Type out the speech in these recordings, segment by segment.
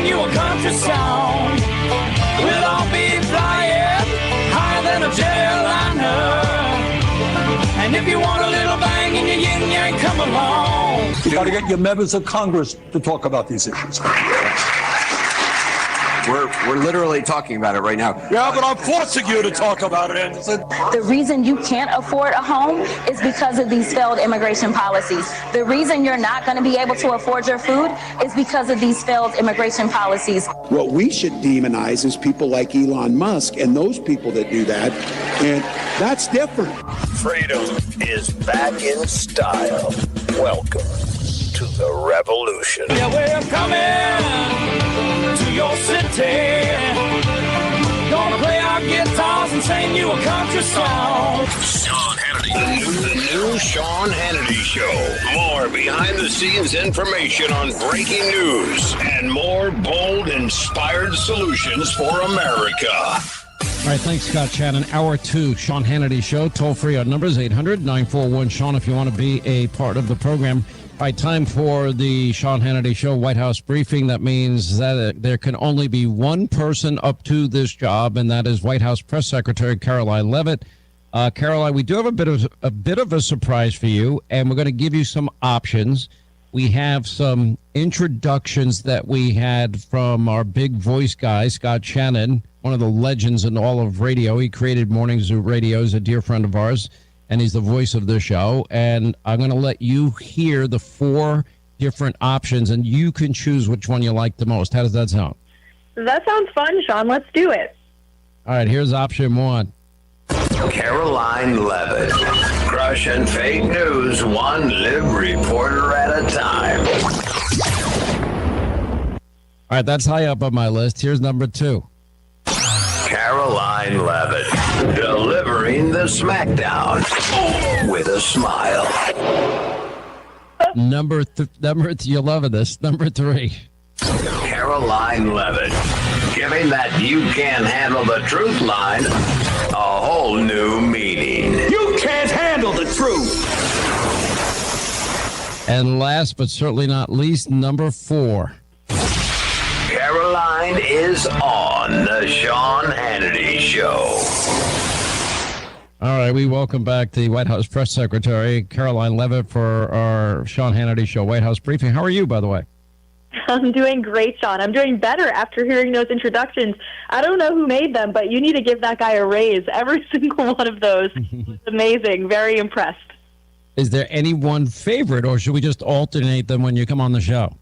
sing you a country song. We'll all be flying higher than a jetliner. And if you want a little bang in your yin yang, come along. You got to get your members of Congress to talk about these issues. We're literally talking about it right now. Yeah, but I'm forcing you to talk about it, Anderson. The reason you can't afford a home is because of these failed immigration policies. The reason you're not going to be able to afford your food is because of these failed immigration policies. What we should demonize is people like Elon Musk and those people that do that, and that's different. Freedom is back in style. Welcome to the revolution. Yeah, we're coming to your city. Gonna play our guitars and sing you a country song. Sean Hannity. The new Sean Hannity Show. More behind-the-scenes information on breaking news and more bold, inspired solutions for America. All right, thanks, Scott Shannon. Hour 2, Sean Hannity Show. Toll free. Our number is 800-941-SEAN if you want to be a part of the program. All right, time for the Sean Hannity Show White House briefing. That means that there can only be one person up to this job, and that is White House Press Secretary Caroline Leavitt. Caroline, we do have a bit of a surprise for you, and we're going to give you some options. We have some introductions that we had from our big voice guy, Scott Shannon, one of the legends in all of radio. He created Morning Zoo Radio. He's a dear friend of ours, and he's the voice of the show. And I'm going to let you hear the 4 different options, and you can choose which one you like the most. How does that sound? That sounds fun, Sean. Let's do it. All right, here's option 1. Caroline Leavitt. Crushing fake news one lib reporter at a time. All right, that's high up on my list. Here's number 2. Caroline Leavitt. Delivering the smackdown with a smile. You're loving this. Number 3. Caroline Leavitt. Giving that you can't handle the truth line a whole new meaning. You can't handle the truth. And last but certainly not least, number 4. Caroline is on the Sean Hannity Show. All right, we welcome back the White House Press Secretary, Caroline Leavitt, for our Sean Hannity Show White House briefing. How are you, by the way? I'm doing great, Sean. I'm doing better after hearing those introductions. I don't know who made them, but you need to give that guy a raise. Every single one of those was amazing. Very impressed. Is there any one favorite, or should we just alternate them when you come on the show?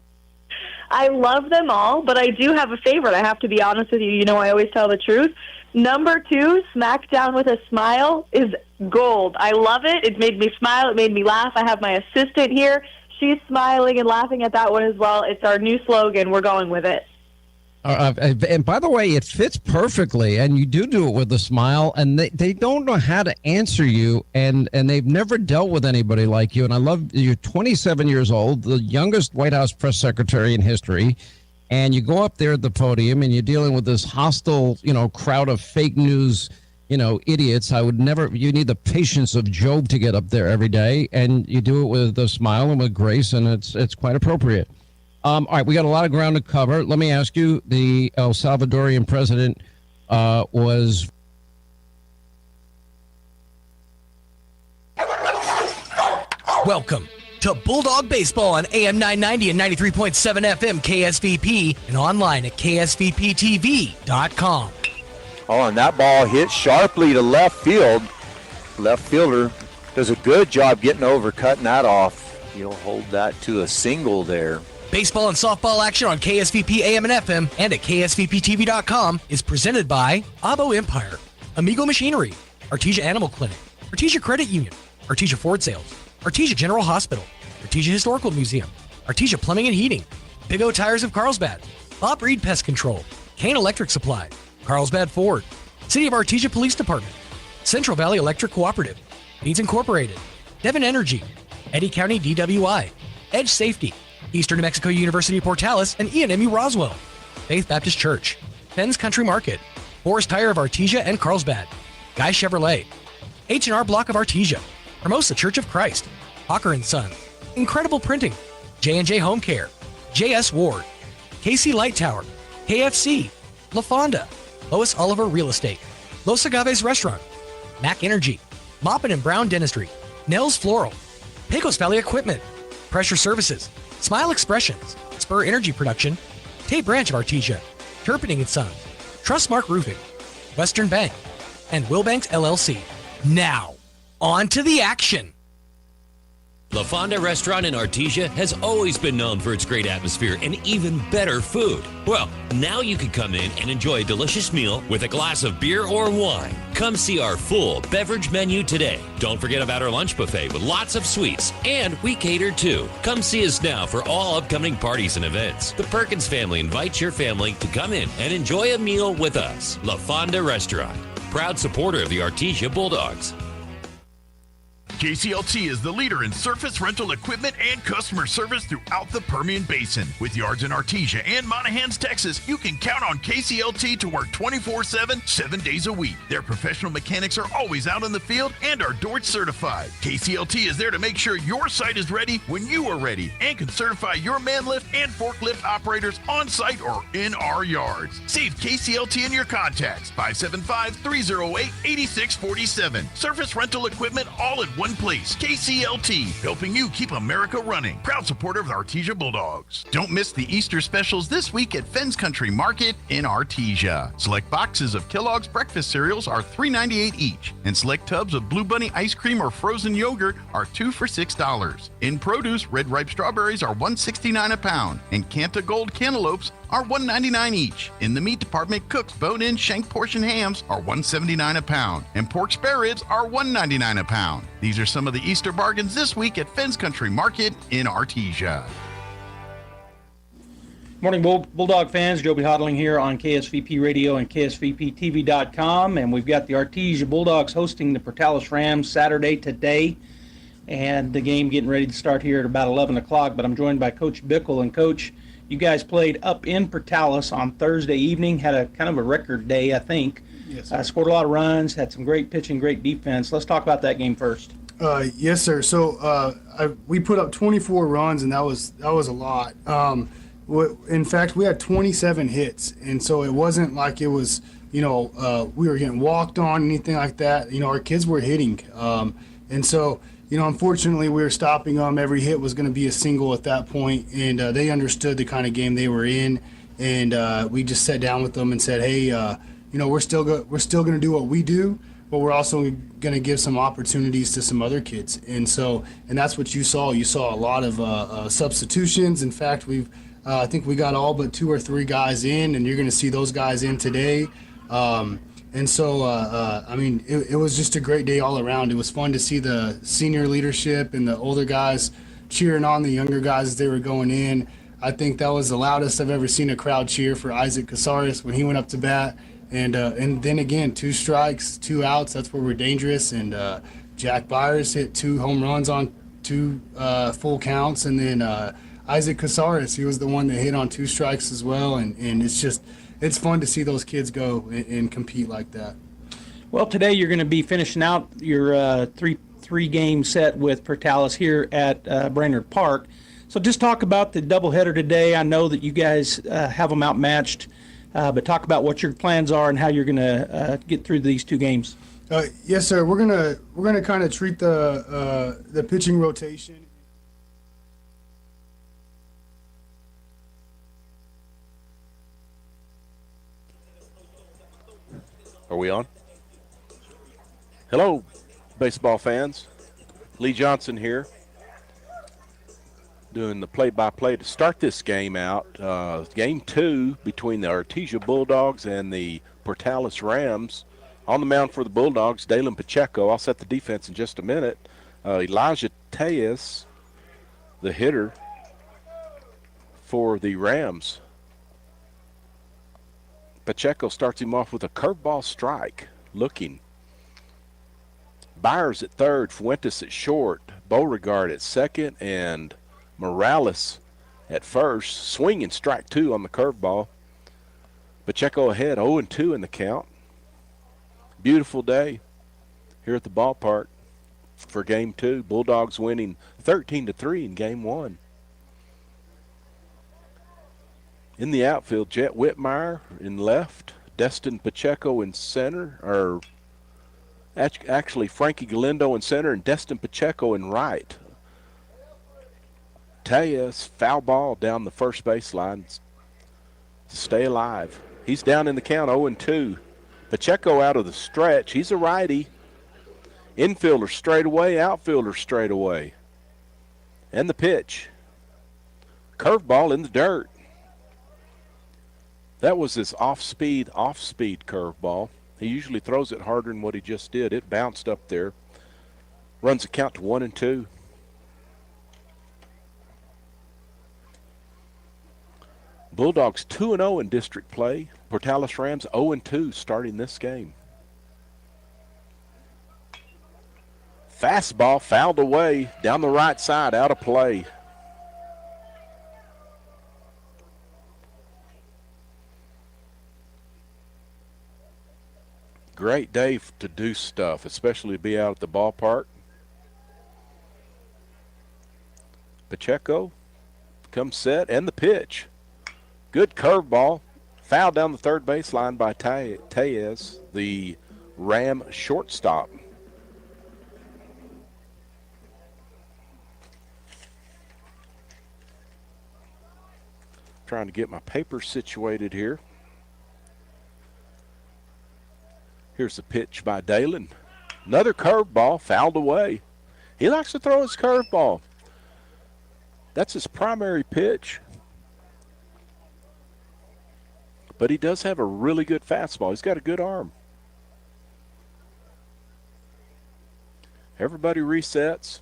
I love them all, but I do have a favorite. I have to be honest with you. You know I always tell the truth. Number 2, Smackdown with a Smile, is gold. I love it. It made me smile. It made me laugh. I have my assistant here. She's smiling and laughing at that one as well. It's our new slogan. We're going with it. And by the way, it fits perfectly, and you do it with a smile, and they don't know how to answer you, and they've never dealt with anybody like you. And I love you're 27 years old, the youngest White House press secretary in history, and you go up there at the podium, and you're dealing with this hostile, crowd of fake news, idiots. You need the patience of Job to get up there every day, and you do it with a smile and with grace, and it's quite appropriate. All right, we got a lot of ground to cover. Let me ask you, the El Salvadorian president was... Welcome to Bulldog Baseball on AM 990 and 93.7 FM KSVP and online at ksvptv.com. Oh, and that ball hit sharply to left field. Left fielder does a good job getting over, cutting that off. He'll hold that to a single there. Baseball and softball action on KSVP AM and FM and at ksvptv.com is presented by Abo Empire, Amigo Machinery, Artesia Animal Clinic, Artesia Credit Union, Artesia Ford Sales, Artesia General Hospital, Artesia Historical Museum, Artesia Plumbing and Heating, Big O Tires of Carlsbad, Bob Reed Pest Control, Kane Electric Supply, Carlsbad Ford, City of Artesia Police Department, Central Valley Electric Cooperative, Needs Incorporated, Devon Energy, Eddy County DWI, Edge Safety, Eastern New Mexico University Portales, and ENMU Roswell, Faith Baptist Church, Fenn's Country Market, Forest Tire of Artesia and Carlsbad, Guy Chevrolet, H&R Block of Artesia, Hermosa Church of Christ, Hawker & Son, Incredible Printing, J&J Home Care, J.S. Ward, KC Light Tower, KFC, La Fonda, Lois Oliver Real Estate, Los Agaves Restaurant, Mac Energy, Moppin and Brown Dentistry, Nels Floral, Pecos Valley Equipment, Pressure Services, Smile Expressions, Spur Energy Production, Tate Branch of Artesia, Turpinning & Sons, Trustmark Roofing, Western Bank, and Wilbanks LLC. Now, on to the action. La Fonda Restaurant in Artesia has always been known for its great atmosphere and even better food. Well, now you can come in and enjoy a delicious meal with a glass of beer or wine. Come see our full beverage menu today. Don't forget about our lunch buffet with lots of sweets, and we cater too. Come see us now for all upcoming parties and events. The Perkins family invites your family to come in and enjoy a meal with us. La Fonda Restaurant, proud supporter of the Artesia Bulldogs. KCLT is the leader in surface rental equipment and customer service throughout the Permian Basin. With yards in Artesia and Monahans, Texas, you can count on KCLT to work 24/7, 7 days a week. Their professional mechanics are always out in the field and are DORT certified. KCLT is there to make sure your site is ready when you are ready and can certify your man lift and forklift operators on site or in our yards. Save KCLT in your contacts, 575-308-8647. Surface rental equipment all in one place. KCLT, helping you keep America running. Proud supporter of the Artesia Bulldogs. Don't miss the Easter specials this week at Fenn's Country Market in Artesia. Select boxes of Kellogg's breakfast cereals are $3.98 each, and select tubs of Blue Bunny ice cream or frozen yogurt are 2 for $6. In produce, red ripe strawberries are $1.69 a pound, and Canta Gold cantaloupes are $1.99 each. In the meat department, Cook's bone-in shank portion hams are $1.79 a pound, and pork spare ribs are $1.99 a pound. These are some of the Easter bargains this week at Fenn's Country Market in Artesia. Morning, Bulldog fans. Joby Hodling here on KSVP Radio and KSVPTV.com, and we've got the Artesia Bulldogs hosting the Portales Rams Saturday today, and the game getting ready to start here at about 11 o'clock, but I'm joined by Coach Bickle. And Coach, you guys played up in Portales on Thursday evening, had a kind of a record day, I think. Yes, scored a lot of runs, had some great pitching, great defense. Let's talk about that game first. Yes, sir. So we put up 24 runs, and that was a lot. In fact, we had 27 hits, and so it wasn't like it was, we were getting walked on, anything like that. Our kids were hitting, and so, unfortunately, we were stopping them. Every hit was going to be a single at that point, and they understood the kind of game they were in, and we just sat down with them and said, hey, we're still going to do what we do, but we're also going to give some opportunities to some other kids. And that's what you saw. You saw a lot of substitutions. In fact, I think we got all but 2 or 3 guys in, and you're going to see those guys in today. It was just a great day all around. It was fun to see the senior leadership and the older guys cheering on the younger guys as they were going in. I think that was the loudest I've ever seen a crowd cheer for Isaac Casares when he went up to bat. And then again, 2 strikes, 2 outs. That's where we're dangerous. And Jack Byers hit 2 home runs on 2 full counts. And then Isaac Casares, he was the one that hit on 2 strikes as well. And it's fun to see those kids go and compete like that. Well, today you're going to be finishing out your three-game set with Portales here at Brainerd Park. So just talk about the doubleheader today. I know that you guys have them outmatched, but talk about what your plans are and how you're going to get through these 2 games. Yes, sir. We're gonna kind of treat the pitching rotation. Are we on? Hello, baseball fans. Lee Johnson here, doing the play-by-play to start this game out. Game 2 between the Artesia Bulldogs and the Portales Rams. On the mound for the Bulldogs, Dalen Pacheco. I'll set the defense in just a minute. Elijah Tejas, the hitter for the Rams. Pacheco starts him off with a curveball strike, looking. Byers at third, Fuentes at short, Beauregard at second, and Morales at first. Swinging strike 2 on the curveball. Pacheco ahead, 0-2 in the count. Beautiful day here at the ballpark for Game 2. Bulldogs winning 13-3 in Game 1. In the outfield, Jet Whitmire in left, Destin Pacheco in center, or actually Frankie Galindo in center and Destin Pacheco in right. Tejas, foul ball down the first baseline to stay alive. He's down in the count, 0-2. Pacheco out of the stretch. He's a righty. Infielder straight away, outfielder straight away. And the pitch. Curveball in the dirt. That was his off-speed curveball. He usually throws it harder than what he just did. It bounced up there. Runs the count to 1-2. Bulldogs 2-0 in district play. Portales Rams 0-2 starting this game. Fastball fouled away down the right side, out of play. Great day to do stuff, especially to be out at the ballpark. Pacheco comes set, and the pitch. Good curveball. Foul down the third baseline by Tejas, the Ram shortstop. Trying to get my paper situated here. Here's the pitch by Dalen. Another curveball fouled away. He likes to throw his curveball. That's his primary pitch. But he does have a really good fastball. He's got a good arm. Everybody resets.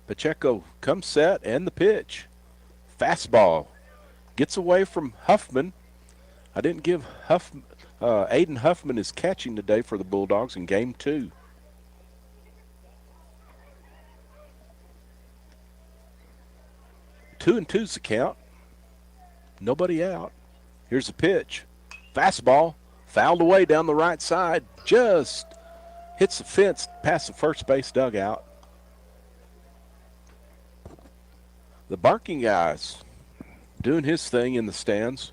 Pacheco comes set, and the pitch. Fastball. Gets away from Huffman. I didn't give Aiden Huffman is catching today for the Bulldogs in game 2. Two and two's the count. Nobody out. Here's the pitch. Fastball. Fouled away down the right side. Just hits the fence past the first base dugout. The barking guys doing his thing in the stands.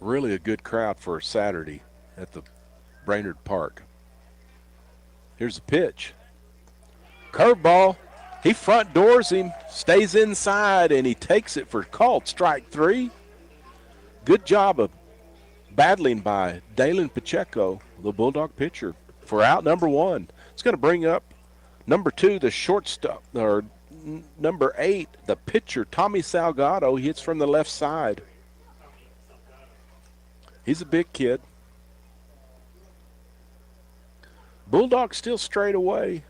Really a good crowd for a Saturday at the Brainerd Park. Here's the pitch. Curveball. He front doors him, stays inside, and he takes it for called strike 3. Good job of battling by Dalen Pacheco, the Bulldog pitcher, for out number 1. It's going to bring up number 2, the shortstop, or number 8, the pitcher, Tommy Salgado. He hits from the left side. He's a big kid. Bulldog still straight away.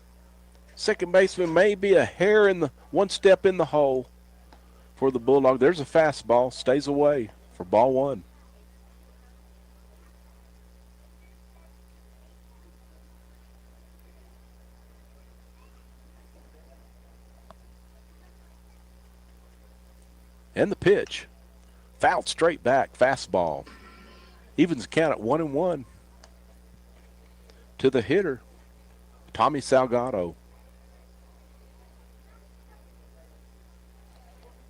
Second baseman may be a hair in the one step in the hole for the Bulldog. There's a fastball, stays away for ball 1. And the pitch. Fouled straight back, fastball. Evens the count at 1-1 to the hitter, Tommy Salgado.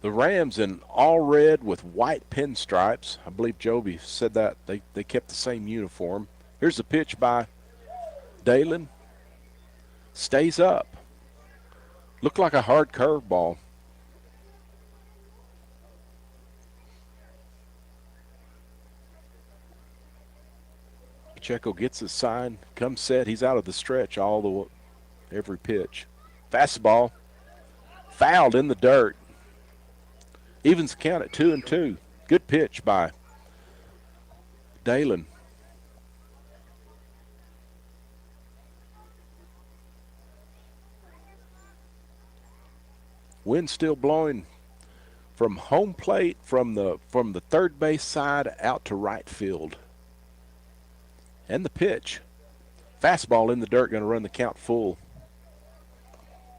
The Rams in all red with white pinstripes. I believe Joby said that. They kept the same uniform. Here's the pitch by Dalen. Stays up. Looked like a hard curveball. Pacheco gets his sign, comes set. He's out of the stretch every pitch. Fastball. Fouled in the dirt. Evens the count at 2-2. Good pitch by Dalen. Wind still blowing from home plate from the third base side out to right field. And the pitch. Fastball in the dirt, going to run the count full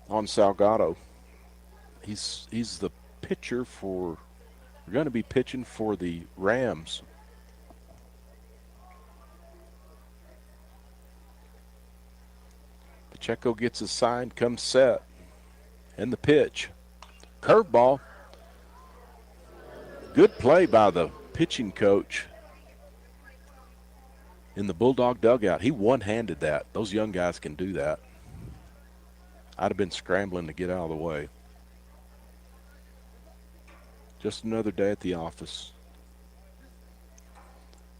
on Salgado. He's the pitcher for, we're going to be pitching for the Rams. Pacheco gets his sign, comes set. And the pitch. Curveball. Good play by the pitching coach in the Bulldog dugout. He one-handed that. Those young guys can do that. I'd have been scrambling to get out of the way. Just another day at the office.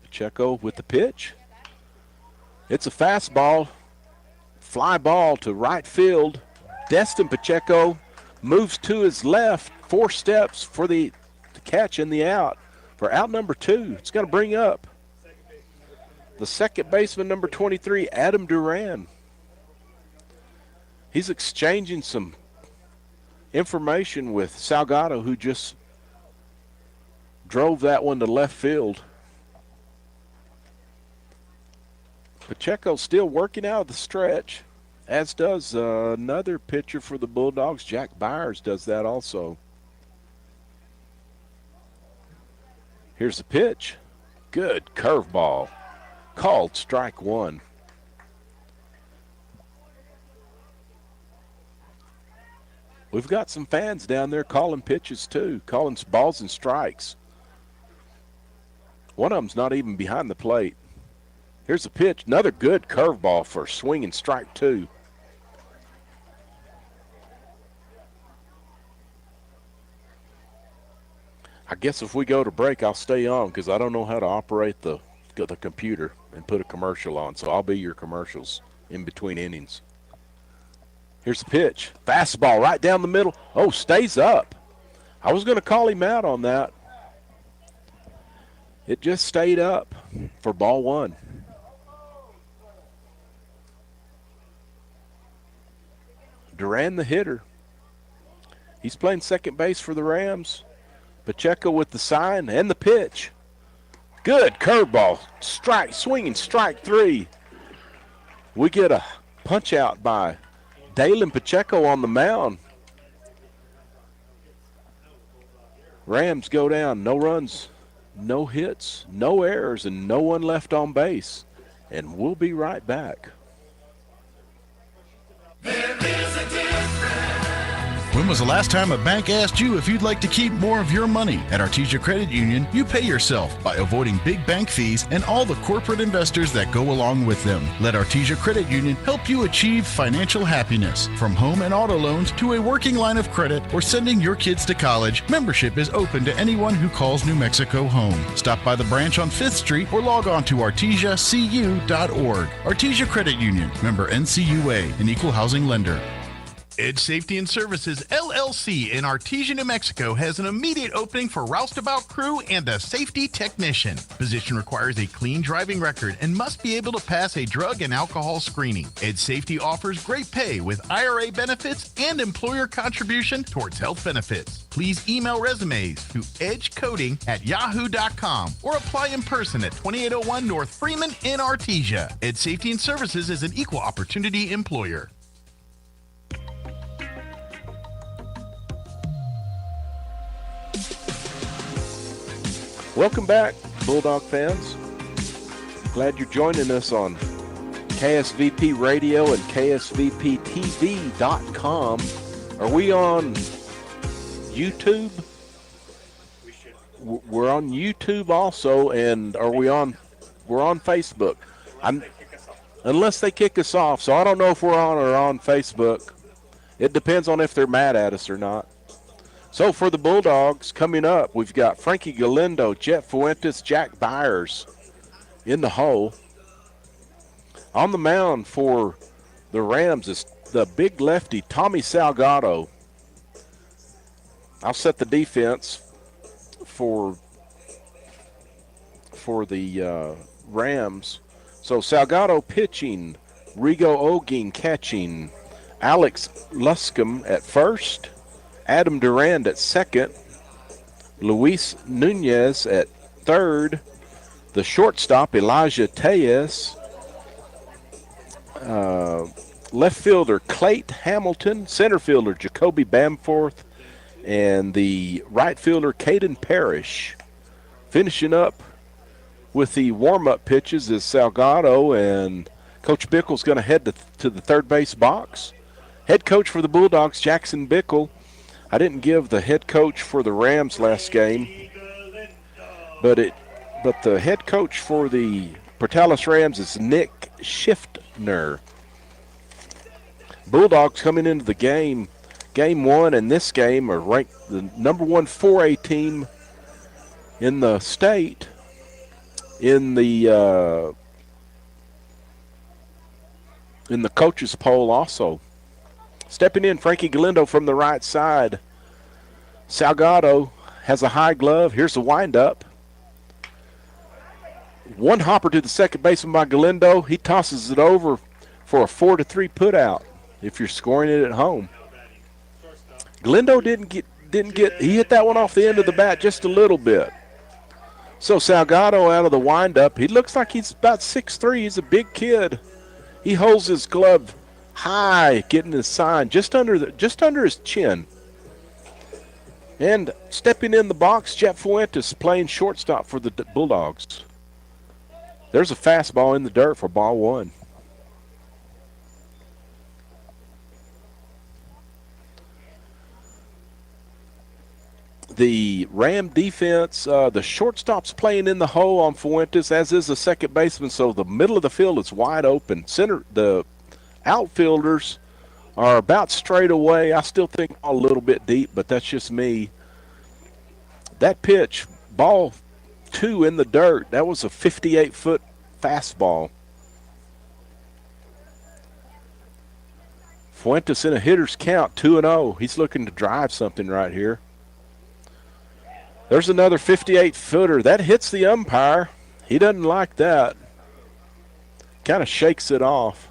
Pacheco with the pitch. It's a fastball. Fly ball to right field. Destin Pacheco moves to his left, 4 steps for the catch and the out. For out number 2, it's going to bring up the second baseman, number 23, Adam Duran. He's exchanging some information with Salgado, who just drove that one to left field. Pacheco still working out of the stretch, as does another pitcher for the Bulldogs. Jack Byers does that also. Here's the pitch. Good curveball. Called strike 1. We've got some fans down there calling pitches too, calling balls and strikes. One of them's not even behind the plate. Here's a pitch. Another good curveball for swinging strike 2. I guess if we go to break, I'll stay on because I don't know how to operate the computer and put a commercial on. So I'll be your commercials in between innings. Here's the pitch. Fastball right down the middle. Oh, stays up. I was going to call him out on that. It just stayed up for ball 1. Duran, the hitter. He's playing second base for the Rams. Pacheco with the sign and the pitch. Good curveball. Strike, swinging strike 3. We get a punch out by Dalen Pacheco on the mound. Rams go down. No runs, no hits, no errors, and no one left on base. And we'll be right back. When was the last time a bank asked you if you'd like to keep more of your money? At Artesia Credit Union, you pay yourself by avoiding big bank fees and all the corporate investors that go along with them. Let Artesia Credit Union help you achieve financial happiness. From home and auto loans to a working line of credit or sending your kids to college, membership is open to anyone who calls New Mexico home. Stop by the branch on 5th Street or log on to artesiacu.org. Artesia Credit Union, member NCUA, an equal housing lender. Edge Safety and Services, LLC in Artesia, New Mexico has an immediate opening for roustabout crew and a safety technician. Position requires a clean driving record and must be able to pass a drug and alcohol screening. Edge Safety offers great pay with IRA benefits and employer contribution towards health benefits. Please email resumes to edgecoding@yahoo.com or apply in person at 2801 North Freeman in Artesia. Edge Safety and Services is an equal opportunity employer. Welcome back, Bulldog fans. Glad you're joining us on KSVP Radio and KSVPTV.com. Are we on YouTube? We're on YouTube also, and we're on Facebook. Unless they kick us off, so I don't know if we're on or on Facebook. It depends on if they're mad at us or not. So for the Bulldogs, coming up, we've got Frankie Galindo, Jet Fuentes, Jack Byers in the hole. On the mound for the Rams is the big lefty, Tommy Salgado. I'll set the defense for the Rams. So Salgado pitching, Rigo Oging catching, Alex Luscombe at first, Adam Durand at second, Luis Nunez at third, the shortstop Elijah Tejas, left fielder Clayt Hamilton, center fielder Jacoby Bamforth, and the right fielder Caden Parrish. Finishing up with the warm-up pitches is Salgado, and Coach Bickle's going to head to the third base box. Head coach for the Bulldogs, Jackson Bickle. I didn't give the head coach for the Rams last game, but the head coach for the Portales Rams is Nick Schiffner. Bulldogs coming into the game one, and this game are ranked the number 1 4A team in the state in the coaches poll also. Stepping in, Frankie Galindo from the right side. Salgado has a high glove. Here's the windup. One hopper to the second baseman by Galindo. He tosses it over for a 4-3 put out if you're scoring it at home. Galindo didn't get he hit that one off the end of the bat just a little bit. So Salgado out of the windup. He looks like he's about 6'3". He's a big kid. He holds his glove high, getting his sign just under his chin. And stepping in the box, Jet Fuentes playing shortstop for the Bulldogs. There's a fastball in the dirt for ball 1. The Ram defense, the shortstop's playing in the hole on Fuentes, as is the second baseman, so the middle of the field is wide open. The outfielders are about straight away. I still think a little bit deep, but that's just me. That pitch, ball 2 in the dirt, that was a 58-foot fastball. Fuentes in a hitter's count, 2-0. He's looking to drive something right here. There's another 58-footer. That hits the umpire. He doesn't like that. Kind of shakes it off.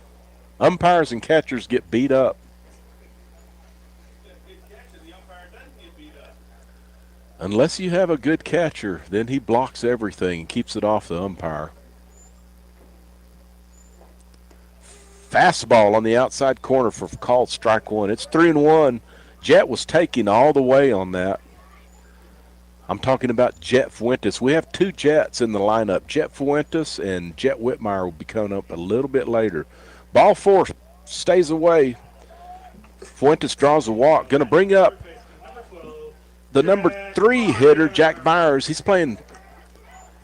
Umpires and catchers get beat up. Unless you have a good catcher, then he blocks everything and keeps it off the umpire. Fastball on the outside corner for called strike 1. It's 3-1. Jet was taking all the way on that. I'm talking about Jet Fuentes. We have 2 Jets in the lineup. Jet Fuentes and Jet Whitmire will be coming up a little bit later. Ball 4 stays away. Fuentes draws a walk. Going to bring up the number 3 hitter, Jack Byers. He's playing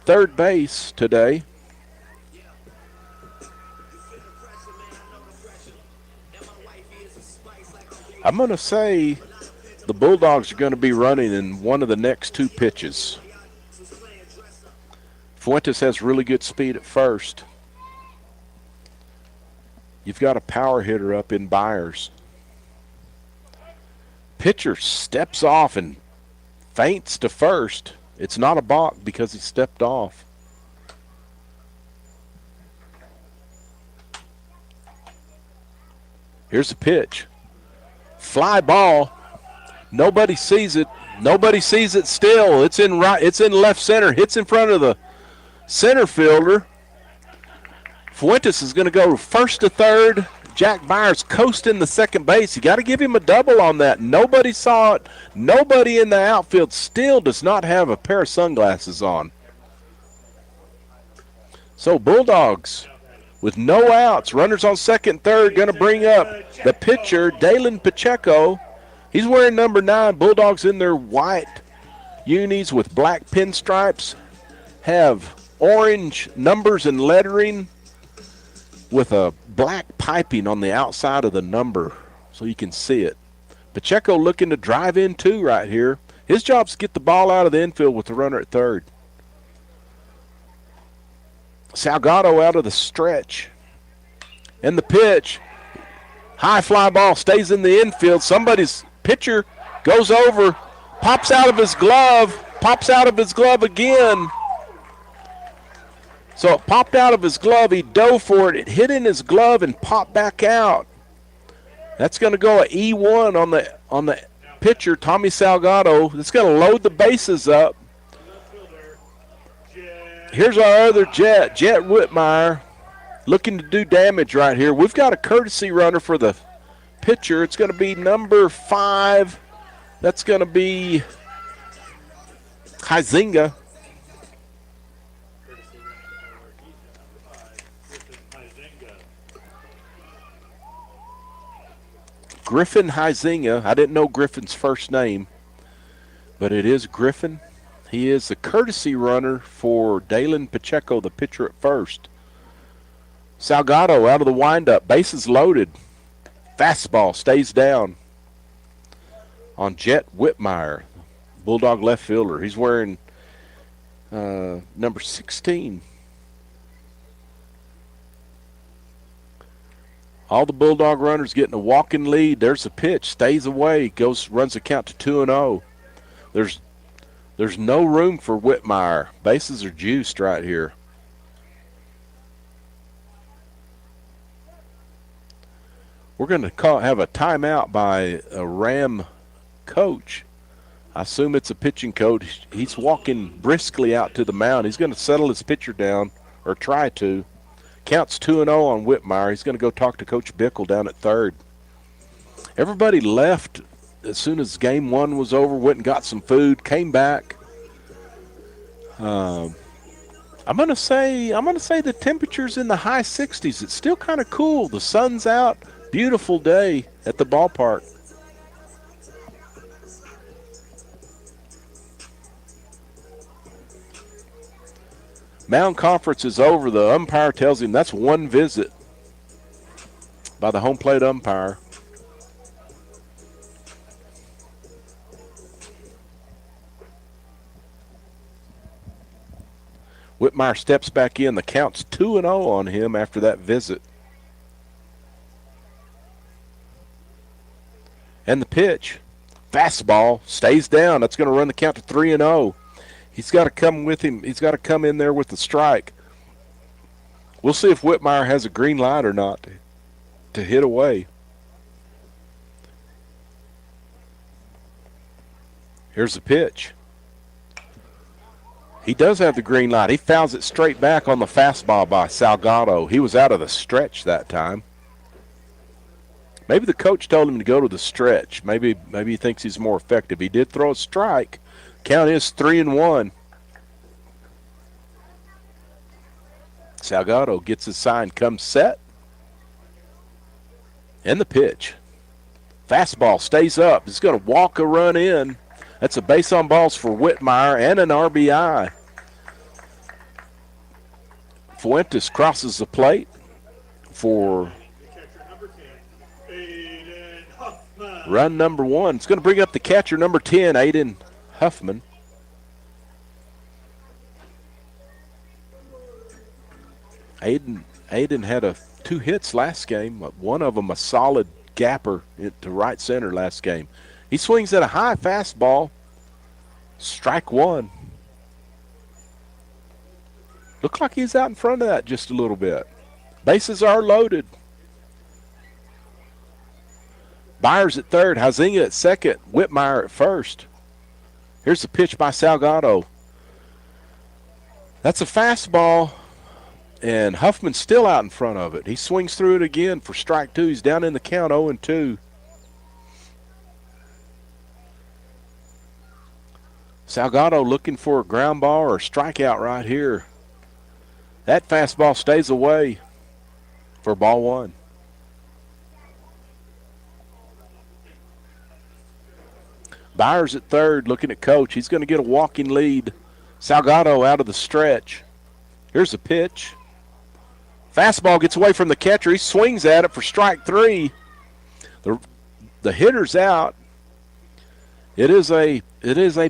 third base today. I'm going to say the Bulldogs are going to be running in one of the next 2 pitches. Fuentes has really good speed at first. You've got a power hitter up in Byers. Pitcher steps off and feints to first. It's not a balk because he stepped off. Here's the pitch. Fly ball. Nobody sees it. Nobody sees it still. It's in left center. Hits in front of the center fielder. Fuentes is going to go first to third. Jack Byers coasting the second base. You got to give him a double on that. Nobody saw it. Nobody in the outfield still does not have a pair of sunglasses on. So Bulldogs with no outs, runners on second, third, going to bring up the pitcher, Dalen Pacheco. He's wearing number 9. Bulldogs in their white unis with black pinstripes have orange numbers and lettering with a black piping on the outside of the number so you can see it. Pacheco looking to drive in too right here. His job is to get the ball out of the infield with the runner at third. Salgado out of the stretch. And the pitch. High fly ball stays in the infield. Somebody's pitcher goes over, pops out of his glove again. So it popped out of his glove. He dove for it. It hit in his glove and popped back out. That's going to go at E1 on the pitcher, Tommy Salgado. It's going to load the bases up. Here's our other Jet Whitmire, looking to do damage right here. We've got a courtesy runner for the pitcher. It's going to be number 5. That's going to be Huizinga. Griffin Huizinga. I didn't know Griffin's first name, but it is Griffin. He is the courtesy runner for Dalen Pacheco, the pitcher at first. Salgado out of the windup, bases loaded. Fastball stays down on Jet Whitmire, Bulldog left fielder. He's wearing number 16. All the Bulldog runners getting a walking lead. There's a pitch, stays away, runs the count to 2-0. There's no room for Whitmire. Bases are juiced right here. We're going to have a timeout by a Ram coach. I assume it's a pitching coach. He's walking briskly out to the mound. He's going to settle his pitcher down, or try to. Counts 2-0 on Whitmire. He's going to go talk to Coach Bickle down at third. Everybody left as soon as game one was over, went and got some food, came back. I'm going to say the temperature's in the high 60s. It's still kind of cool. The sun's out. Beautiful day at the ballpark. Mound conference is over. The umpire tells him that's one visit by the home plate umpire. Whitmire steps back in. The count's 2-0 on him after that visit. And the pitch, fastball, stays down. That's going to run the count to 3-0. He's got to come with him. He's got to come in there with the strike. We'll see if Whitmire has a green light or not to hit away. Here's the pitch. He does have the green light. He fouls it straight back on the fastball by Salgado. He was out of the stretch that time. Maybe the coach told him to go to the stretch. Maybe he thinks he's more effective. He did throw a strike. Count is 3-1. Salgado gets his sign, comes set. And the pitch. Fastball stays up. He's going to walk a run in. That's a base on balls for Whitmire and an RBI. Fuentes crosses the plate for run number one. It's going to bring up the catcher, number 10, Aiden Huffman. Aiden had 2 hits last game. One of them a solid gapper to right center last game. He swings at a high fastball. Strike one. Looked like he's out in front of that just a little bit. Bases are loaded. Byers at third, Huizinga at second, Whitmire at first. Here's the pitch by Salgado. That's a fastball, and Huffman's still out in front of it. He swings through it again for strike two. He's down in the count 0-2. Salgado looking for a ground ball or a strikeout right here. That fastball stays away for ball one. Byers at third looking at coach. He's going to get a walking lead. Salgado out of the stretch. Here's the pitch. Fastball gets away from the catcher. He swings at it for strike three. The hitter's out. It is a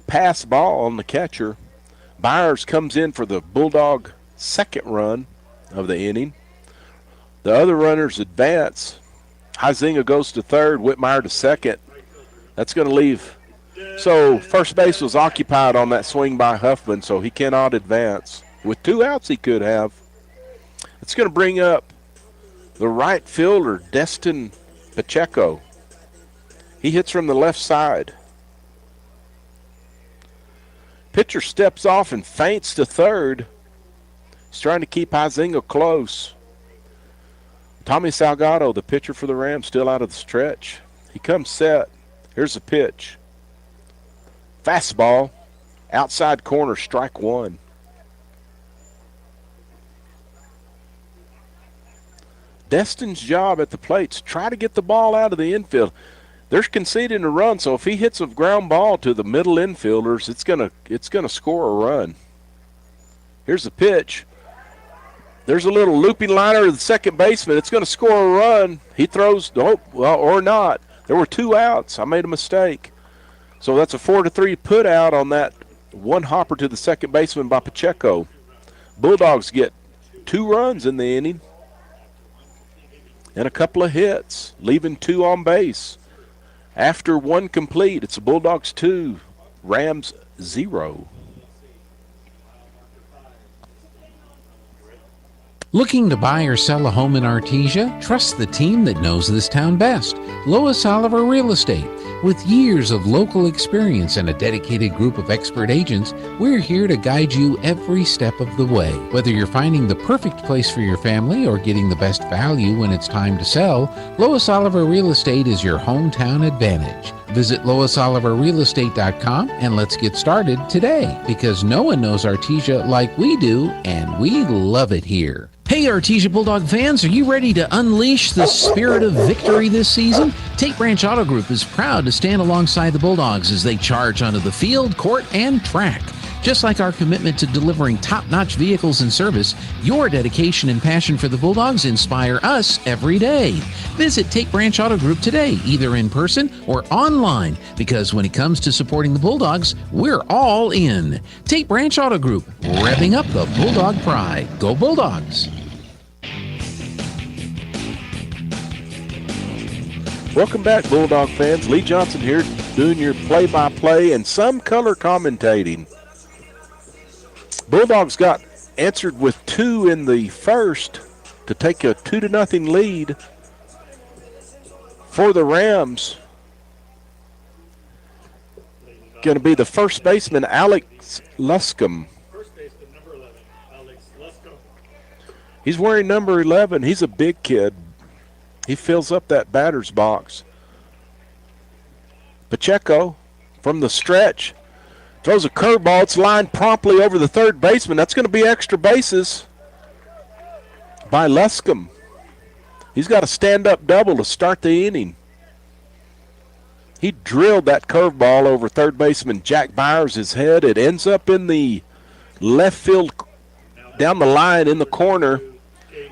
pass ball on the catcher. Byers comes in for the Bulldog second run of the inning. The other runners advance. Huizinga goes to third, Whitmire to second. That's going to leave. So first base was occupied on that swing by Huffman, so he cannot advance. With 2 outs he could have. It's going to bring up the right fielder, Destin Pacheco. He hits from the left side. Pitcher steps off and feints to third. He's trying to keep Huizinga close. Tommy Salgado, the pitcher for the Rams, still out of the stretch. He comes set. Here's the pitch. Fastball, outside corner, strike one. Destin's job at the plate is try to get the ball out of the infield. They're conceding a run, so if he hits a ground ball to the middle infielders, it's gonna score a run. Here's the pitch. There's a little looping liner to the second baseman. It's going to score a run. He throws, or not. There were 2 outs. I made a mistake. So that's a 4-3 put out on that one hopper to the second baseman by Pacheco. Bulldogs get 2 runs in the inning and a couple of hits, leaving 2 on base. After 1 complete, it's the Bulldogs 2, Rams 0. Looking to buy or sell a home in Artesia? Trust the team that knows this town best. Lois Oliver Real Estate. With years of local experience and a dedicated group of expert agents, we're here to guide you every step of the way. Whether you're finding the perfect place for your family or getting the best value when it's time to sell, Lois Oliver Real Estate is your hometown advantage. Visit LoisOliverRealEstate.com and let's get started today, because no one knows Artesia like we do, and we love it here. Hey Artesia Bulldog fans, are you ready to unleash the spirit of victory this season? Tate Branch Auto Group is proud to stand alongside the Bulldogs as they charge onto the field, court, and track. Just like our commitment to delivering top-notch vehicles and service, your dedication and passion for the Bulldogs inspire us every day. Visit Tate Branch Auto Group today, either in person or online, because when it comes to supporting the Bulldogs, we're all in. Tate Branch Auto Group, revving up the Bulldog pride. Go Bulldogs! Welcome back, Bulldog fans. Lee Johnson here doing your play-by-play and some color commentating. Bulldogs got answered with 2 in the first to take a 2-0 lead for the Rams. Going to be the first baseman, Alex Luscombe. He's wearing number 11. He's a big kid. He fills up that batter's box. Pacheco from the stretch throws a curveball. It's lined promptly over the third baseman. That's going to be extra bases by Luscombe. He's got a stand-up double to start the inning. He drilled that curveball over third baseman Jack Byers' head. It ends up in the left field, down the line in the corner.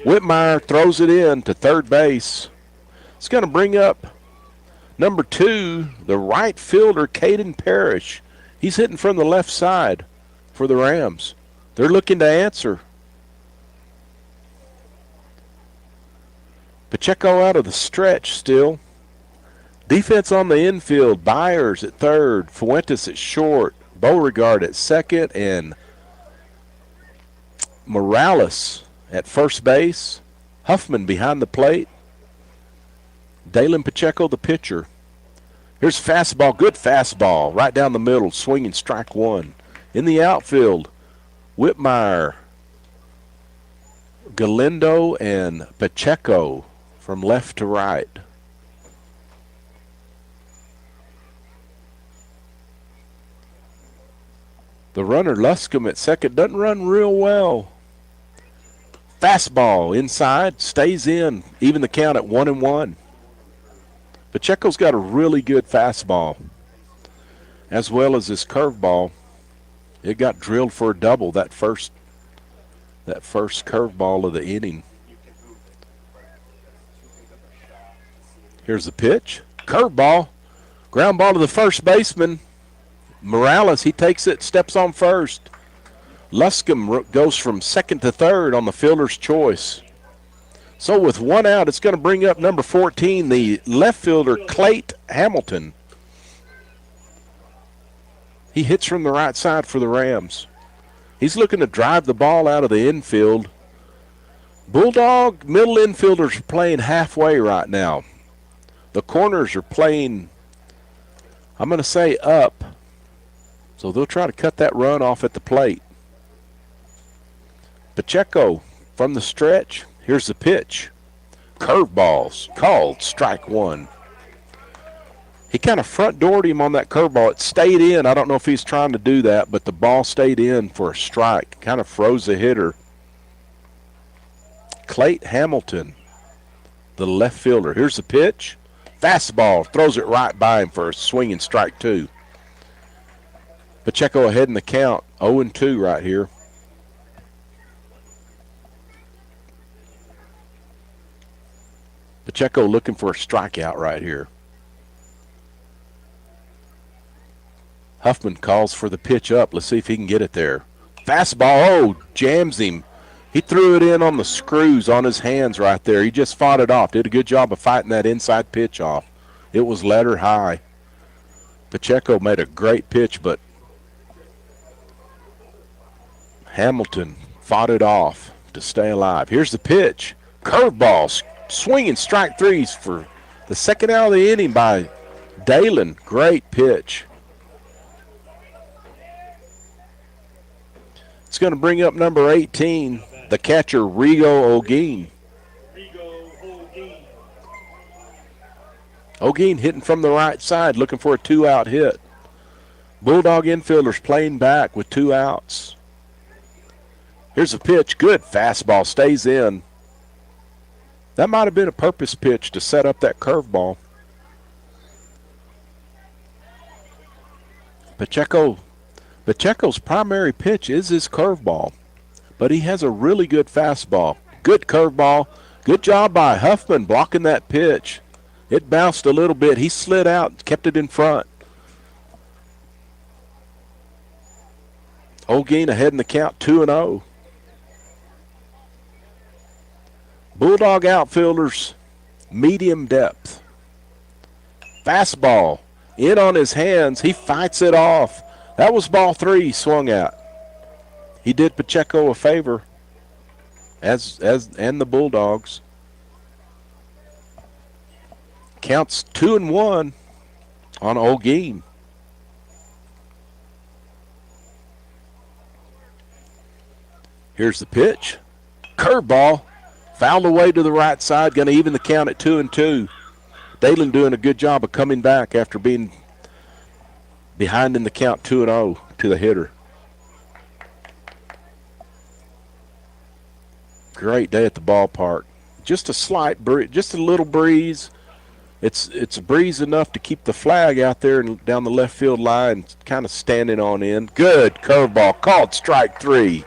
Whitmire throws it in to third base. It's going to bring up number 2, the right fielder, Caden Parrish. He's hitting from the left side for the Rams. They're looking to answer. Pacheco out of the stretch still. Defense on the infield. Byers at third. Fuentes at short. Beauregard at second. And Morales at first base. Huffman behind the plate. Dalen Pacheco, the pitcher. Here's fastball, good fastball, right down the middle, swinging strike 1. In the outfield, Whitmire, Galindo, and Pacheco from left to right. The runner, Luscombe, at second, doesn't run real well. Fastball inside, stays in, even the count at 1-1. Pacheco's got a really good fastball, as well as his curveball. It got drilled for a double, that first curveball of the inning. Here's the pitch. Curveball. Ground ball to the first baseman. Morales, he takes it, steps on first. Luscombe goes from second to third on the fielder's choice. So with 1 out, it's going to bring up number 14, the left fielder, Clayt Hamilton. He hits from the right side for the Rams. He's looking to drive the ball out of the infield. Bulldog middle infielders are playing halfway right now. The corners are playing, I'm going to say, up. So they'll try to cut that run off at the plate. Pacheco from the stretch. Here's the pitch. Curveballs called strike 1. He kind of front doored him on that curveball. It stayed in. I don't know if he's trying to do that, but the ball stayed in for a strike. Kind of froze the hitter. Clayt Hamilton the left fielder. Here's the pitch. Fastball, throws it right by him for a swinging strike 2. Pacheco ahead in the count, 0-2 right here. Pacheco looking for a strikeout right here. Huffman calls for the pitch up. Let's see if he can get it there. Fastball, jams him. He threw it in on the screws on his hands right there. He just fought it off. Did a good job of fighting that inside pitch off. It was letter high. Pacheco made a great pitch, but Hamilton fought it off to stay alive. Here's the pitch. Curveball, swinging strike 3s for the second out of the inning by Dalen. Great pitch. It's going to bring up number 18, the catcher, Rigo Olguin. Olguin hitting from the right side, looking for a 2-out hit. Bulldog infielders playing back with 2 outs. Here's a pitch. Good fastball. Stays in. That might have been a purpose pitch to set up that curveball. Pacheco's primary pitch is his curveball, but he has a really good fastball. Good curveball. Good job by Huffman blocking that pitch. It bounced a little bit. He slid out, kept it in front. Olguin ahead in the count, 2-0. Bulldog outfielders, medium depth. Fastball, in on his hands. He fights it off. That was ball 3 swung at. He did Pacheco a favor, as and the Bulldogs. Counts 2-1 on Olguin. Here's the pitch. Curveball. Fouled away to the right side. Going to even the count at 2-2. Dalen doing a good job of coming back after being behind in the count 2-0 to the hitter. Great day at the ballpark. Just a slight breeze, just a little breeze. It's a breeze enough to keep the flag out there and down the left field line, kind of standing on in. Good curveball, called strike 3.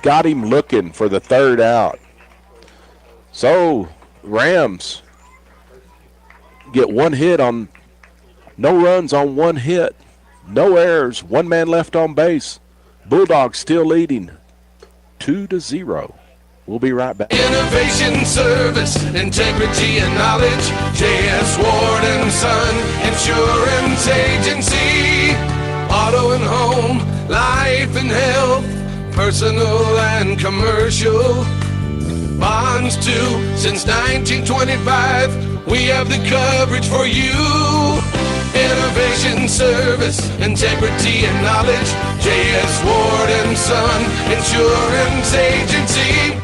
Got him looking for the 3rd out. So Rams get 1 hit on, no runs on 1 hit, no errors, 1 man left on base. Bulldogs still leading 2-0. We'll be right back. Innovation, service, integrity, and knowledge. J.S. Ward and Son Insurance Agency. Auto and home, life and health, personal and commercial. Bonds too, since 1925. We have the coverage for you. Innovation, service, integrity, and knowledge. J.S. Ward and Son Insurance Agency.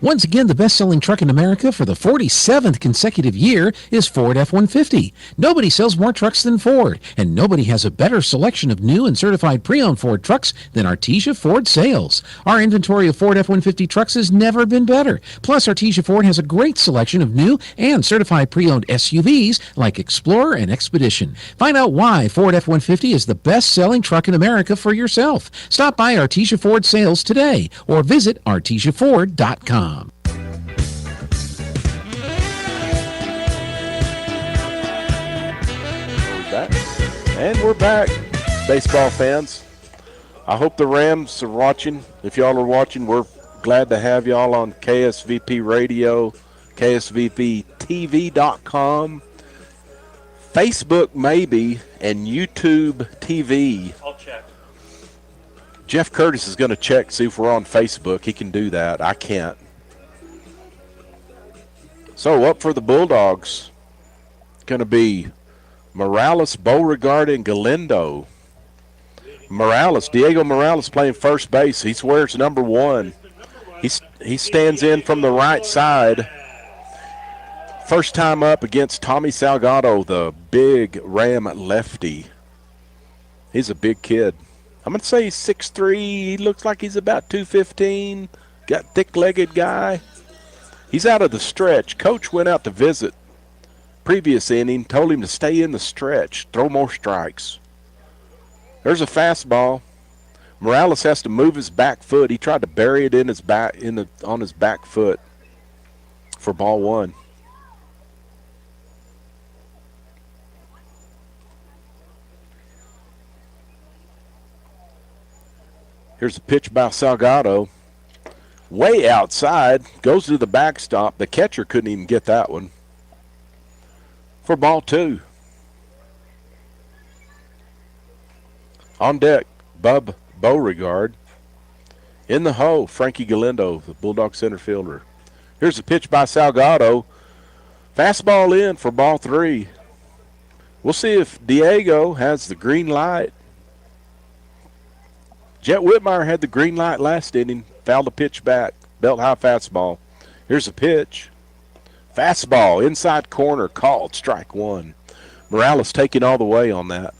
Once again, the best-selling truck in America for the 47th consecutive year is Ford F-150. Nobody sells more trucks than Ford, and nobody has a better selection of new and certified pre-owned Ford trucks than Artesia Ford Sales. Our inventory of Ford F-150 trucks has never been better. Plus, Artesia Ford has a great selection of new and certified pre-owned SUVs like Explorer and Expedition. Find out why Ford F-150 is the best-selling truck in America for yourself. Stop by Artesia Ford Sales today or visit artesiaford.com. And we're back, baseball fans. I hope the Rams are watching. If y'all are watching, we're glad to have y'all on KSVP Radio, KSVPTV.com, Facebook maybe, and YouTube TV. I'll check. Jeff Curtis is going to check, see if we're on Facebook. He can do that. I can't. So up for the Bulldogs, going to be Morales, Beauregard, and Galindo. Diego Morales playing first base. He wears number 1. He stands in from the right side. First time up against Tommy Salgado, the big Ram lefty. He's a big kid. I'm going to say he's 6'3". He looks like he's about 215. Got thick-legged guy. He's out of the stretch. Coach went out to visit previous inning, told him to stay in the stretch, throw more strikes. There's a fastball. Morales has to move his back foot. He tried to bury it in his back on his back foot for ball one. Here's a pitch by Salgado. Way outside, goes to the backstop. The catcher couldn't even get that one. For ball two. On deck, Bub Beauregard. In the hole, Frankie Galindo, the Bulldog center fielder. Here's a pitch by Salgado. Fastball in for ball three. We'll see if Diego has the green light. Jet Whitmire had the green light last inning. Fouled the pitch back. Belt high fastball. Here's a pitch. Fastball, inside corner, called, strike one. Morales taking all the way on that.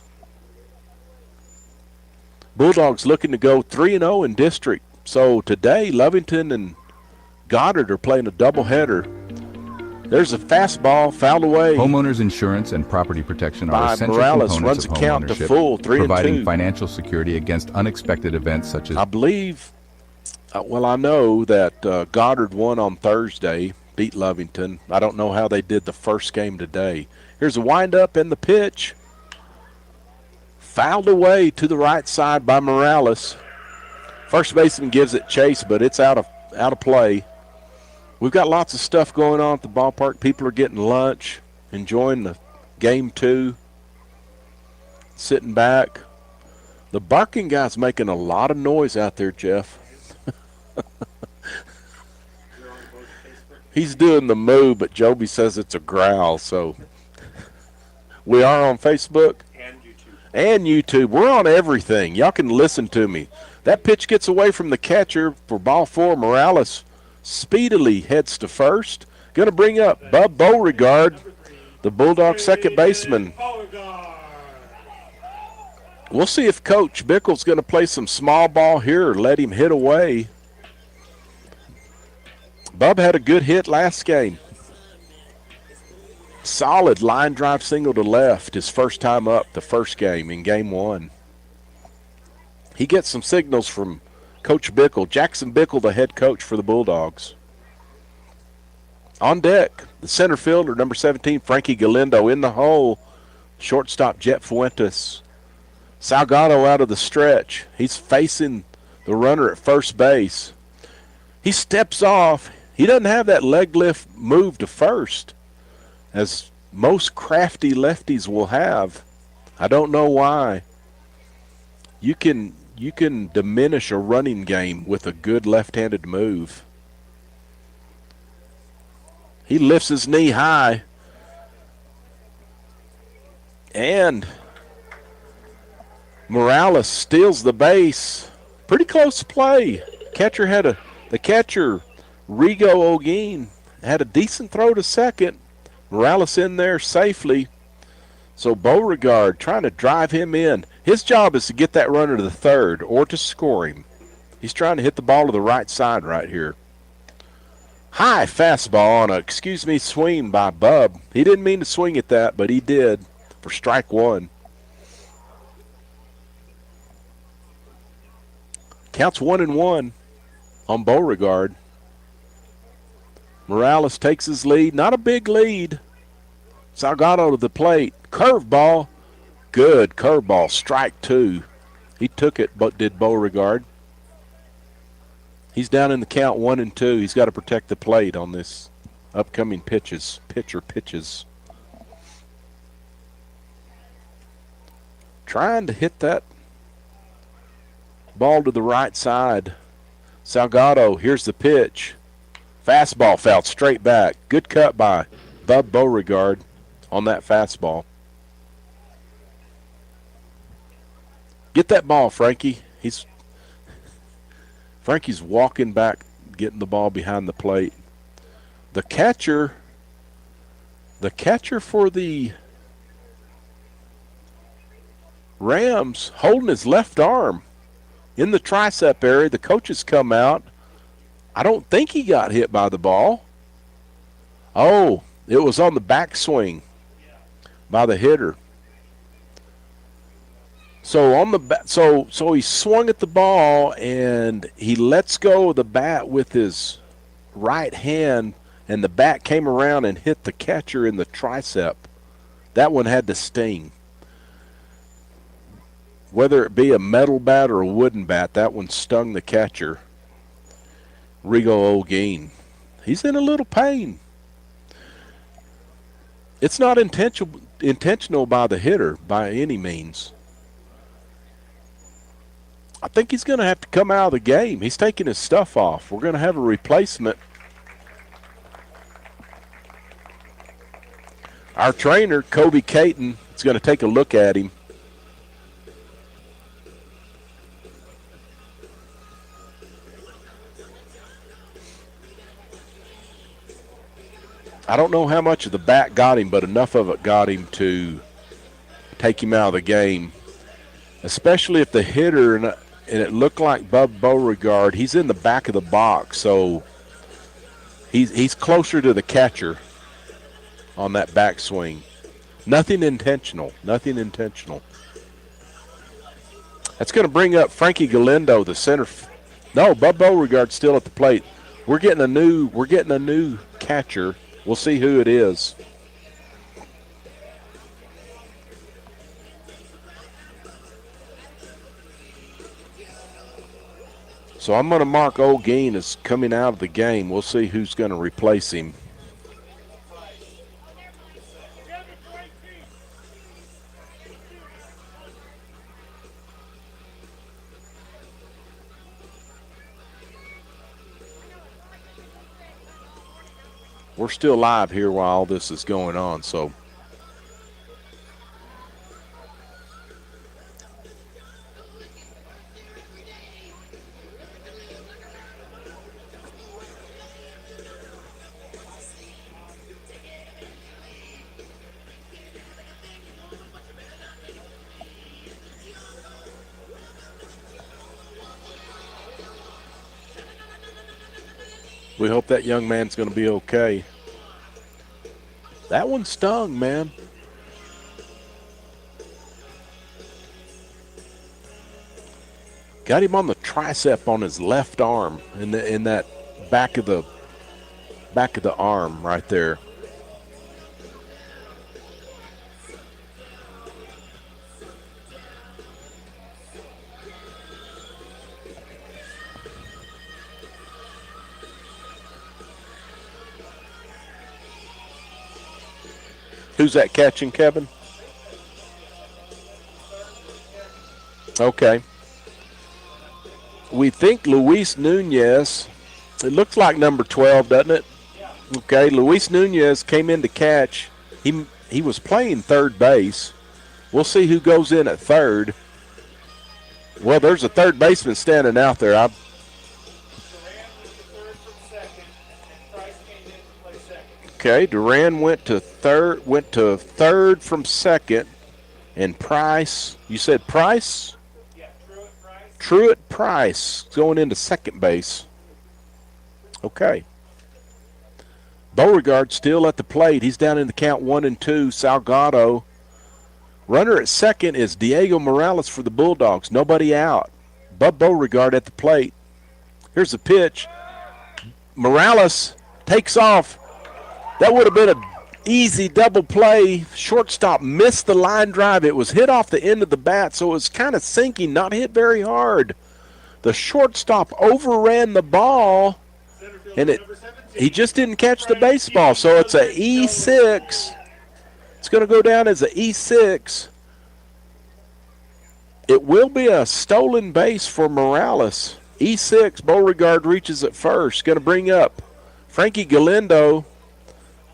Bulldogs looking to go 3-0 in district. So today, Lovington and Goddard are playing a doubleheader. There's a fastball, fouled away. Homeowners insurance and property protection are essential Morales components runs of a count to homeownership, full, 3-2. providing financial security against unexpected events such as... I believe, I know that Goddard won on Thursday, beat Lovington. I don't know how they did the first game today. Here's a windup and the pitch. Fouled away to the right side by Morales. First baseman gives it chase, but it's out of play. We've got lots of stuff going on at the ballpark. People are getting lunch, enjoying the game two, sitting back. The barking guy's making a lot of noise out there, Jeff. He's doing the moo, but Joby says it's a growl. So we are on Facebook and YouTube. We're on everything. Y'all can listen to me. That pitch gets away from the catcher for ball four. Morales speedily heads to first. Going to bring up Bub Beauregard, the Bulldog second baseman. We'll see if Coach Bickle's going to play some small ball here or let him hit away. Bub had a good hit last game. Solid line drive single to left his first time up the first game in game one. He gets some signals from Coach Bickle. Jackson Bickle, the head coach for the Bulldogs. On deck, the center fielder, number 17, Frankie Galindo. In the hole, shortstop Jet Fuentes. Salgado out of the stretch. He's facing the runner at first base. He steps off. He doesn't have that leg lift move to first, as most crafty lefties will have. I don't know why. You can diminish a running game with a good left-handed move. He lifts his knee high. And Morales steals the base. Pretty close play. The catcher, Rigo Ogeen, had a decent throw to second. Morales in there safely. So Beauregard trying to drive him in. His job is to get that runner to the third or to score him. He's trying to hit the ball to the right side right here. High fastball on a, swing by Bub. He didn't mean to swing at that, but he did for strike one. Counts 1-1 on Beauregard. Morales takes his lead. Not a big lead. Salgado to the plate. Curveball. Good curveball. Strike two. He took it, but did Beauregard. He's down in the count 1-2. He's got to protect the plate on this upcoming pitcher pitches. Trying to hit that ball to the right side. Salgado, here's the pitch. Fastball fouled straight back. Good cut by Bub Beauregard on that fastball. Get that ball, Frankie. Frankie's walking back, getting the ball behind the plate. The catcher for the Rams holding his left arm in the tricep area. The coaches come out. I don't think he got hit by the ball. Oh, it was on the backswing by the hitter. So on the so he swung at the ball and he lets go of the bat with his right hand, and the bat came around and hit the catcher in the tricep. That one had to sting. Whether it be a metal bat or a wooden bat, that one stung the catcher. Rigo Olguin. He's in a little pain. It's not intentional by the hitter by any means. I think he's going to have to come out of the game. He's taking his stuff off. We're going to have a replacement. Our trainer, Kobe Caton, is going to take a look at him. I don't know how much of the bat got him, but enough of it got him to take him out of the game, especially if the hitter, and it looked like Bub Beauregard, he's in the back of the box, so he's closer to the catcher on that backswing. Nothing intentional. That's going to bring up Frankie Galindo, the center. No, Bub Beauregard's still at the plate. We're getting a new catcher. We'll see who it is. So I'm going to mark Olguin as coming out of the game. We'll see who's going to replace him. We're still live here while all this is going on, so. We hope that young man's going to be okay. That one stung, man. Got him on the tricep on his left arm, in that back of the arm right there. Who's that catching, Kevin? Okay. We think Luis Nunez. It looks like number 12, doesn't it? Okay, Luis Nunez came in to catch. He was playing third base. We'll see who goes in at third. Well, there's a third baseman standing out there. Okay, Duran went to third from second, and Price. You said Price? Yeah, Truett Price. Truett Price going into second base. Okay. Beauregard still at the plate. He's down in the count 1-2. Salgado. Runner at second is Diego Morales for the Bulldogs. Nobody out. Bub Beauregard at the plate. Here's the pitch. Morales takes off. That would have been an easy double play. Shortstop missed the line drive. It was hit off the end of the bat, so it was kind of sinking, not hit very hard. The shortstop overran the ball, and he just didn't catch the baseball, so it's an E6. It's going to go down as an E6. It will be a stolen base for Morales. E6, Beauregard reaches at first. Going to bring up Frankie Galindo,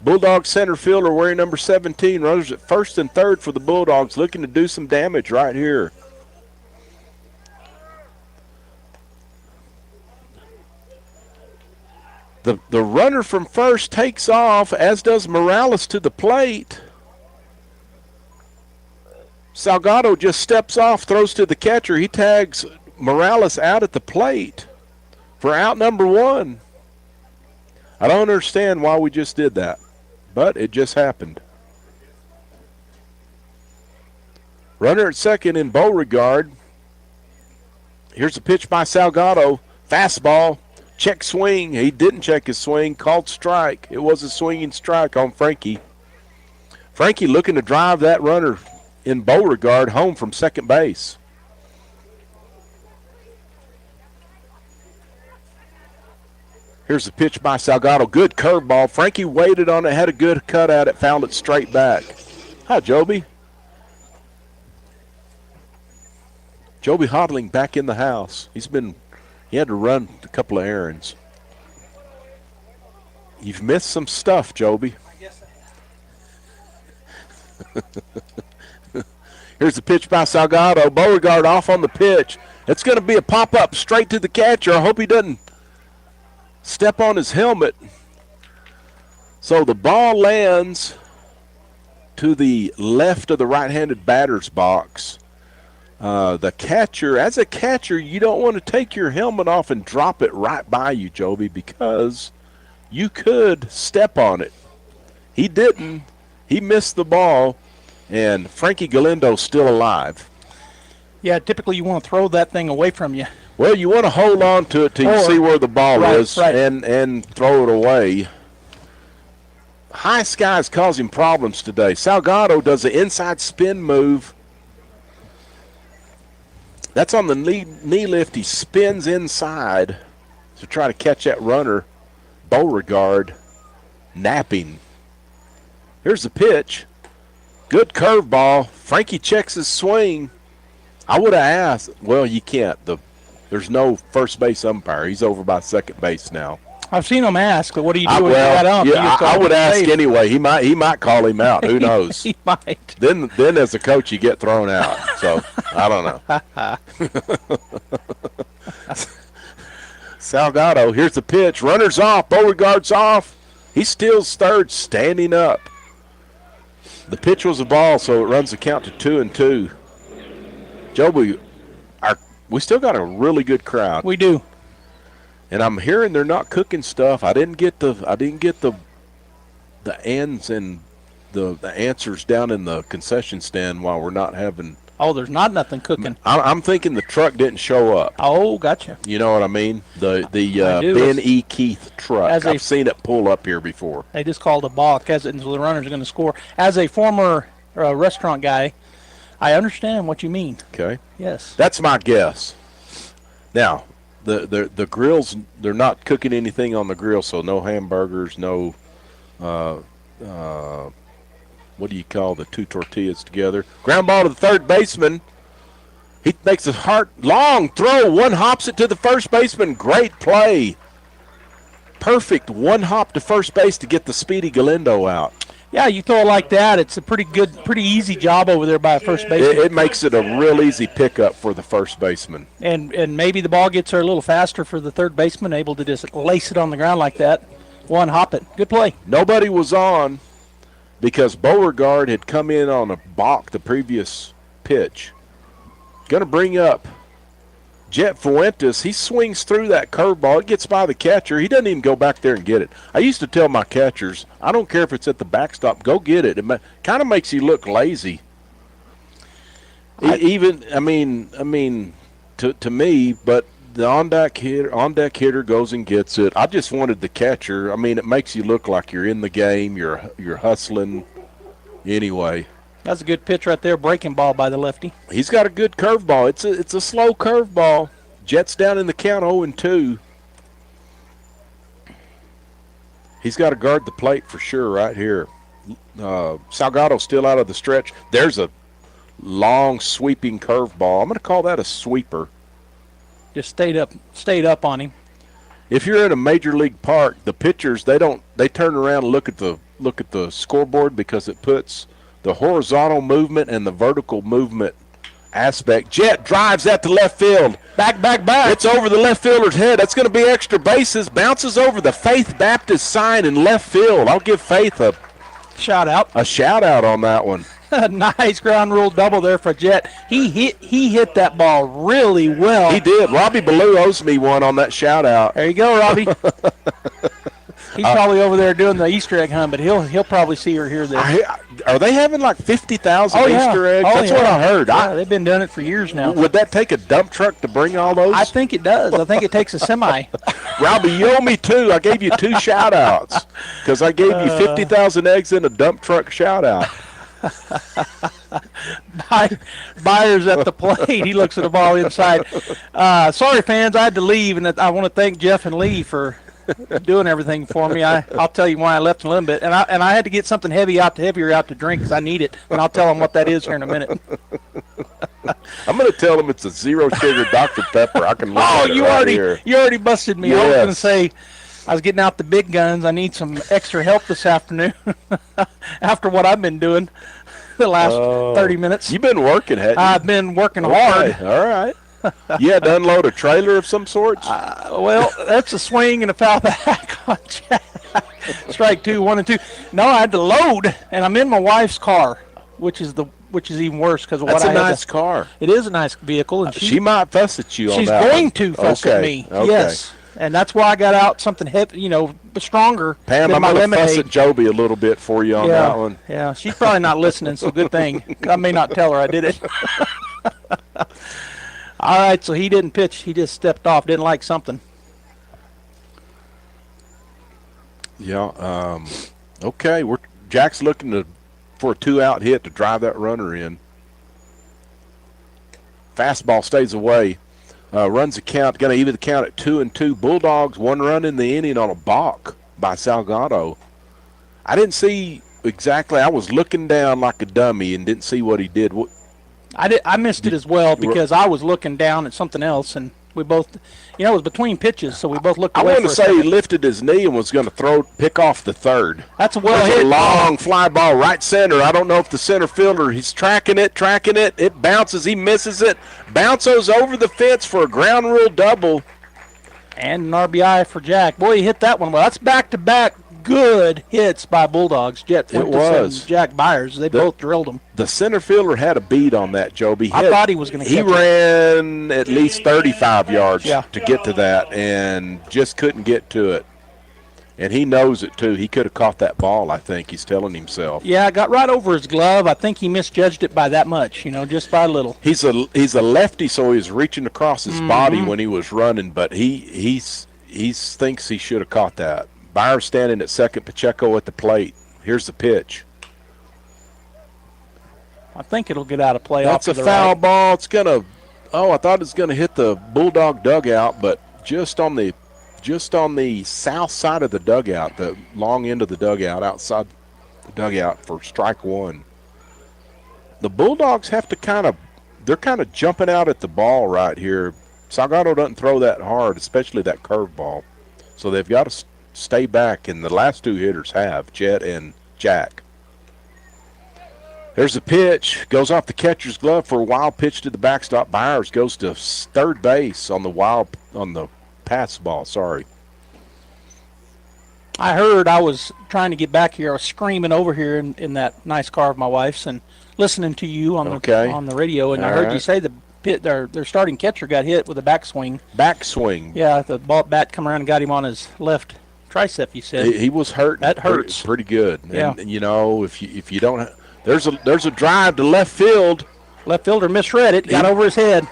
Bulldog center fielder wearing number 17. Runners at first and third for the Bulldogs, looking to do some damage right here. The runner from first takes off, as does Morales to the plate. Salgado just steps off, throws to the catcher. He tags Morales out at the plate for out number one. I don't understand why we just did that. but it just happened. Runner at second in Beauregard. Here's a pitch by Salgado. Fastball. Check swing. He didn't check his swing. Called strike. It was a swinging strike on Frankie. Frankie looking to drive that runner in Beauregard home from second base. Here's the pitch by Salgado. Good curveball. Frankie waited on it, had a good cut at it, found it straight back. Hi, Joby. Joby Hodling back in the house. He had to run a couple of errands. You've missed some stuff, Joby. I guess Here's the pitch by Salgado. Beauregard off on the pitch. It's going to be a pop-up straight to the catcher. I hope he doesn't step on his helmet. So the ball lands to the left of the right-handed batter's box. The catcher, as a catcher, you don't want to take your helmet off and drop it right by you, Joby, because you could step on it. He didn't. He missed the ball, and Frankie Galindo's still alive. Yeah, typically you want to throw that thing away from you. Well, you want to hold on to it till you see where the ball is and throw it away. High skies causing problems today. Salgado does an inside spin move. That's on the knee lift. He spins inside to try to catch that runner. Beauregard napping. Here's the pitch. Good curveball. Frankie checks his swing. I would have asked. Well, you can't. There's no first base umpire. He's over by second base now. I've seen him ask, but what do you do with that ump? Yeah, I would ask anyway. He might call him out. Who knows? He might. Then as a coach, you get thrown out. So I don't know. Salgado, here's the pitch. Runner's off. Beauregard's off. He steals third, standing up. The pitch was a ball, so it runs the count to 2-2. Joe, we still got a really good crowd. We do. And I'm hearing they're not cooking stuff. I didn't get the ends and the answers down in the concession stand while we're not having. Oh, there's nothing cooking. I'm thinking the truck didn't show up. Oh, gotcha. You know what I mean? The Ben E. Keith truck. I've seen it pull up here before. They just called a balk, and so the runner's going to score. As a former restaurant guy, I understand what you mean. Okay. Yes. That's my guess. Now, the grills, they're not cooking anything on the grill, so no hamburgers, no what do you call the two tortillas together? Ground ball to the third baseman. He makes a long throw. One hops it to the first baseman. Great play. Perfect one hop to first base to get the speedy Galindo out. Yeah, you throw it like that, it's a pretty easy job over there by a first baseman. It makes it a real easy pickup for the first baseman. And maybe the ball gets there a little faster for the third baseman, able to just lace it on the ground like that. One hop it. Good play. Nobody was on because Beauregard had come in on a balk the previous pitch. Going to bring up Jet Fuentes. He swings through that curveball. It gets by the catcher. He doesn't even go back there and get it. I used to tell my catchers, I don't care if it's at the backstop, go get it. It kind of makes you look lazy. To me, but the on-deck hitter goes and gets it. I just wanted the catcher. I mean, it makes you look like you're in the game. You're hustling. Anyway. That's a good pitch right there, breaking ball by the lefty. He's got a good curveball. It's a slow curveball. Jets down in the count 0-2. He's got to guard the plate for sure right here. Salgado still out of the stretch. There's a long sweeping curveball. I'm going to call that a sweeper. Just stayed up on him. If you're in a major league park, the pitchers they turn around and look at the scoreboard because it puts the horizontal movement and the vertical movement aspect. Jet drives that to left field. Back. It's over the left fielder's head. That's going to be extra bases. Bounces over the Faith Baptist sign in left field. I'll give Faith a shout out on that one. Nice ground rule double there for Jet. He hit that ball really well. He did. Robbie Ballou owes me one on that shout out. There you go, Robbie. He's probably over there doing the Easter egg hunt, but he'll probably see or hear this. Are they having like 50,000 Easter eggs? That's what I heard. Yeah, they've been doing it for years now. Would that take a dump truck to bring all those? I think it does. I think it takes a semi. Robbie, you owe me 2. I gave you 2 shout-outs because I gave you 50,000 eggs in a dump truck shout-out. Byers at the plate. He looks at the ball inside. Sorry, fans, I had to leave, and I want to thank Jeff and Lee for doing everything for me. I'll tell you why I left in a little bit, and I had to get something heavier out to drink because I need it, and I'll tell them what that is here in a minute. I'm going to tell them it's a 0 sugar Dr. Pepper. I can look at it you already busted me. Yes. I was going to say I was getting out the big guns. I need some extra help this afternoon after what I've been doing the last 30 minutes. You've been working, haven't you? I've been working hard. All right. You had to unload a trailer of some sorts? Well, that's a swing and a foul back on Jack. Strike 2, 1 and 2. No, I had to load, and I'm in my wife's car, which is even worse because of what I had. That's a nice car. It is a nice vehicle, and she might fuss at you on that. She's going to fuss at me. Okay. Yes, and that's why I got out something heavy, stronger. Pam, I'm going to fuss at Joby a little bit for you on that one. Yeah, she's probably not listening, so good thing. I may not tell her I did it. All right, so he didn't pitch. He just stepped off. Didn't like something. Yeah. Okay. Jack's looking for a 2-out hit to drive that runner in. Fastball stays away. Runs the count. Going to even the count at 2-2. Bulldogs 1 run in the inning on a balk by Salgado. I didn't see exactly. I was looking down like a dummy and didn't see what he did. I missed it as well because I was looking down at something else, and we both, it was between pitches, so we both looked away. I want to say he lifted his knee and was going to pick off the third. That's a well-hit. A long fly ball right center. I don't know if the center fielder, he's tracking it. It bounces. He misses it. Bounces over the fence for a ground rule double. And an RBI for Jack. Boy, he hit that one well. That's back-to-back good hits by Bulldogs. It was. Jack Byers. They both drilled him. The center fielder had a beat on that, Joby. I thought he was going to catch it. He ran at least 35 yards to get to that and just couldn't get to it. And he knows it, too. He could have caught that ball, I think. He's telling himself. Yeah, it got right over his glove. I think he misjudged it by that much, just by a little. He's a lefty, so he was reaching across his body when he was running, but he thinks he should have caught that. Byers standing at second, Pacheco at the plate. Here's the pitch. I think it'll get out of play. That's a foul ball. It's gonna. I thought it was gonna hit the Bulldog dugout, but just on the south side of the dugout, the long end of the dugout, outside the dugout for strike 1. The Bulldogs have to they're kind of jumping out at the ball right here. Salgado doesn't throw that hard, especially that curveball, so they've got to stay back, and the last 2 hitters have, Jet and Jack. There's the pitch. Goes off the catcher's glove for a wild pitch to the backstop. Byers goes to third base on the pass ball. Sorry. I heard. I was trying to get back here. I was screaming over here in that nice car of my wife's and listening to you on the radio, and I heard you say their starting catcher got hit with a backswing. Backswing. Yeah, the bat come around and got him on his left tricep. You said he was hurt. That hurts pretty good. Yeah. And if you don't, there's a drive to left field. Left fielder misread it. Got over his head.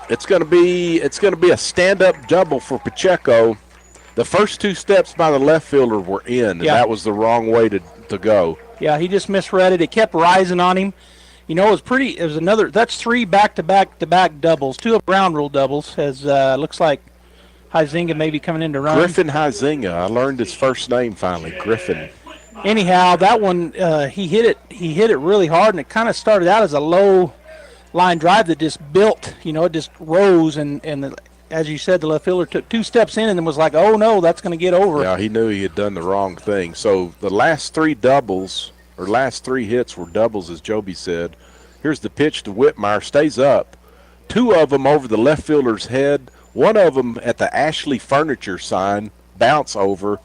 It's going to be a stand-up double for Pacheco. The first 2 steps by the left fielder were in, and that was the wrong way to go. Yeah, he just misread it. It kept rising on him. It was another. That's 3 back-to-back doubles. 2 of ground rule doubles. As looks like Huizinga may be coming in to run. Griffin Huizinga. I learned his first name finally. Griffin. Anyhow, that one he hit it really hard, and it kind of started out as a low line drive that just built. It just rose, and as you said, the left fielder took 2 steps in and then was like, "Oh no, that's going to get over." Yeah, he knew he had done the wrong thing. So the last 3 hits were doubles, as Joby said. Here's the pitch to Whitmire. Stays up. 2 of them over the left fielder's head. 1 of them at the Ashley Furniture sign. Bounce over.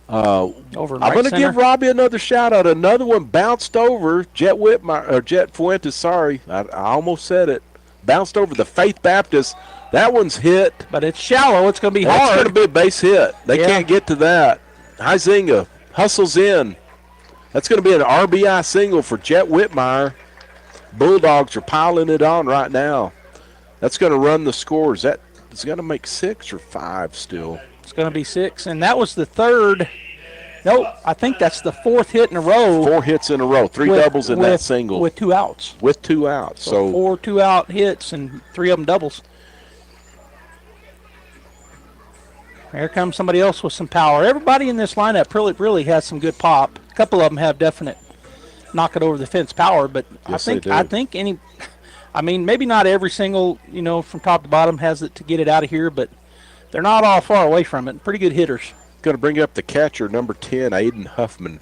I'm going to give Robbie another shout out. Another one bounced over Jet Fuentes. Sorry, I almost said it. Bounced over the Faith Baptist. That one's hit, but it's shallow. It's going to be hard. It's going to be a base hit. They can't get to that. Huizinga hustles in. That's going to be an RBI single for Jet Whitmire. Bulldogs are piling it on right now. That's going to run the scores. That is going to make 6 or 5 still. It's going to be 6, and that was the third. No, I think that's the 4th hit in a row. 4 hits in a row, 3 doubles in that single. With 2 outs. With 2 outs. So 4 2-out hits and 3 of them doubles. Here comes somebody else with some power. Everybody in this lineup really has some good pop. A couple of them have definite knock it over the fence power, but yes, I think maybe not every single, from top to bottom has it to get it out of here, but they're not all far away from it. Pretty good hitters. Going to bring up the catcher, number 10, Aiden Huffman.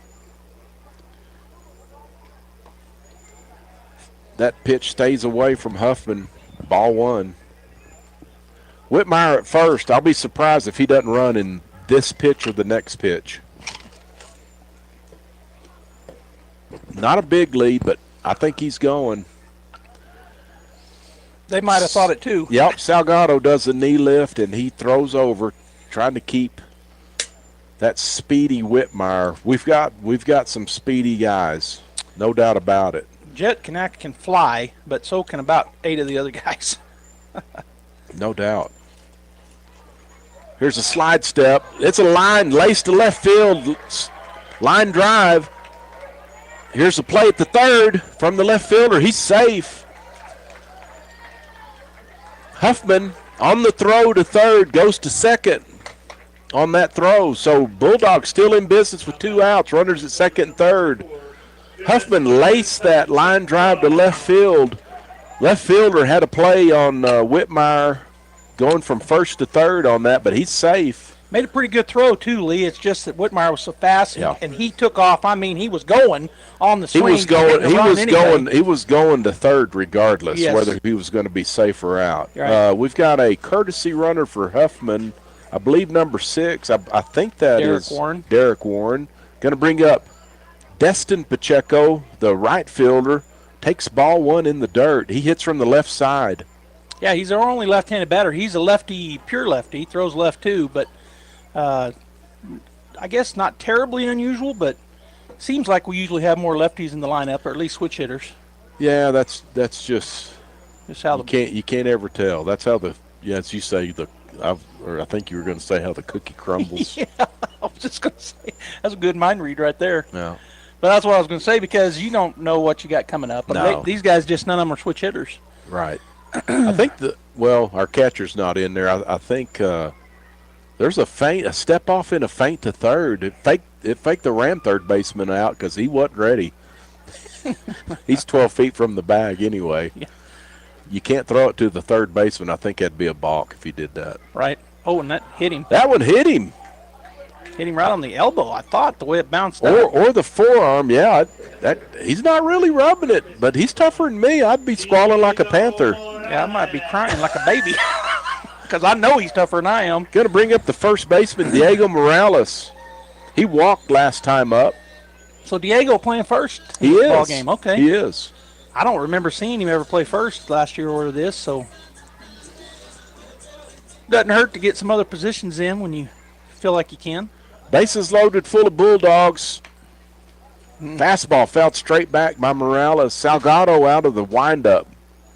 That pitch stays away from Huffman. Ball 1. Whitmire at first. I'll be surprised if he doesn't run in this pitch or the next pitch. Not a big lead, but I think he's going. They might have thought it too. Yep, Salgado does a knee lift, and he throws over, trying to keep that speedy Whitmire. We've got some speedy guys, no doubt about it. Jet can fly, but so can about 8 of the other guys. No doubt. Here's a slide step. It's a line, laced to left field, line drive. Here's a play at the third from the left fielder. He's safe. Huffman on the throw to third, goes to second on that throw. So Bulldogs still in business with 2 outs, runners at second and third. Huffman laced that line drive to left field. Left fielder had a play on Whitmire going from first to third on that, but he's safe. Made a pretty good throw, too, Lee. It's just that Whitmire was so fast, and he took off. I mean, he was going on the swing. He was going to third regardless, yes, whether he was going to be safe or out. Right. We've got a courtesy runner for Huffman, I believe number 6. I think that is Derek Warren. Going to bring up Destin Pacheco, the right fielder, takes ball 1 in the dirt. He hits from the left side. Yeah, he's our only left-handed batter. He's a lefty, pure lefty. He throws left too, but I guess not terribly unusual, but seems like we usually have more lefties in the lineup, or at least switch hitters. Yeah, that's just how you can't ever tell. That's how as you say I think you were going to say how the cookie crumbles. Yeah, I was just going to say that's a good mind read right there. Yeah. But that's what I was going to say, because you don't know what you got coming up. No. These guys, just none of them are switch hitters. Right. I think our catcher's not in there. I think there's a step off in a feint to third. It faked the Ram third baseman out because he wasn't ready. He's 12 feet from the bag anyway. Yeah. You can't throw it to the third baseman. I think that'd be a balk if he did that. Right. Oh, and that hit him. That one hit him. Hit him right on the elbow, I thought, the way it bounced out. Or the forearm, yeah. He's not really rubbing it, but he's tougher than me. I'd be squalling like a panther. Yeah, I might be crying like a baby because I know he's tougher than I am. Going to bring up the first baseman, Diego Morales. He walked last time up. So Diego playing first in He this is. ball game. Okay. He is. I don't remember seeing him ever play first last year or this, so doesn't hurt to get some other positions in when you feel like you can. Bases loaded, full of Bulldogs. Fastball fouled straight back by Morales. Salgado out of the windup.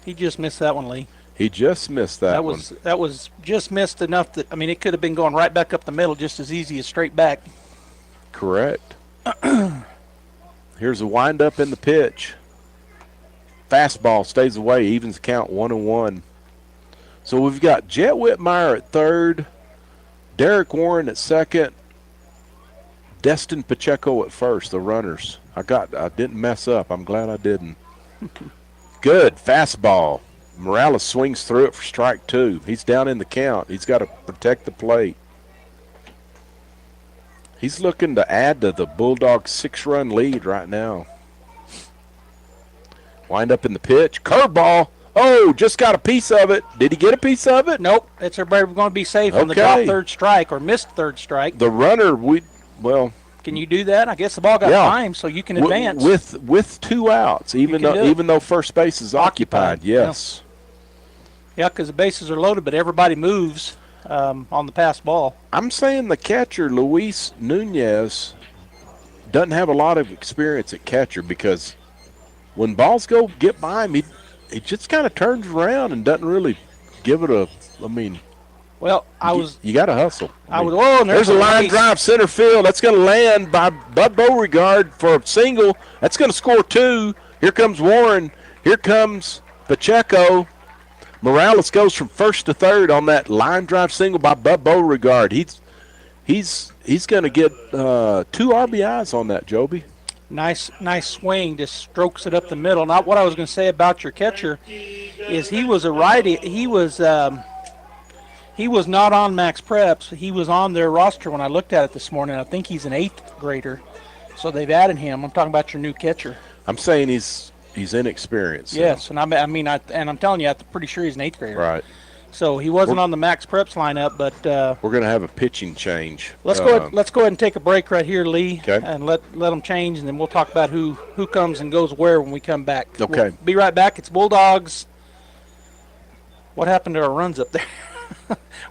He just missed that one, Lee. He just missed that one. That was just missed enough that, it could have been going right back up the middle just as easy as straight back. Correct. Here's a windup in the pitch. Fastball stays away, evens the count 1-1. So we've got Jet Whitmire at third, Derek Warren at second, Destin Pacheco at first, the runners. I didn't mess up. I'm glad I didn't. Good fastball. Morales swings through it for strike 2. He's down in the count. He's got to protect the plate. He's looking to add to the Bulldogs' 6-run lead right now. Wind up in the pitch. Curveball. Oh, just got a piece of it. Did he get a piece of it? Nope. It's everybody going to be safe on the drop third strike or missed third strike. The runner, can you do that? I guess the ball got time, so you can advance. With 2 outs, even though first base is occupied. Yes. Yeah, because the bases are loaded, but everybody moves. on the pass ball. I'm saying the catcher, Luis Nunez, doesn't have a lot of experience at catcher because when balls get by him, he just kind of turns around and doesn't really give it Well, you got to hustle. There's a line drive center field. That's going to land by Bud Beauregard for a single. That's going to score 2. Here comes Warren. Here comes Pacheco. Morales goes from first to third on that line drive single by Bud Beauregard. He's going to get 2 RBIs on that, Joby. Nice swing, just strokes it up the middle. Not what I was going to say about your catcher is he was a righty. He was not on Max Preps. He was on their roster when I looked at it this morning. I think he's an 8th grader, so they've added him. I'm talking about your new catcher. I'm saying he's inexperienced. Yes, so. And I'm telling you, I'm pretty sure he's an 8th grader. Right. So he wasn't on the Max Preps lineup, but we're going to have a pitching change. Let's go ahead and take a break right here, Lee, okay. And let them change, and then we'll talk about who comes and goes where when we come back. Okay. We'll be right back. It's Bulldogs. What happened to our runs up there?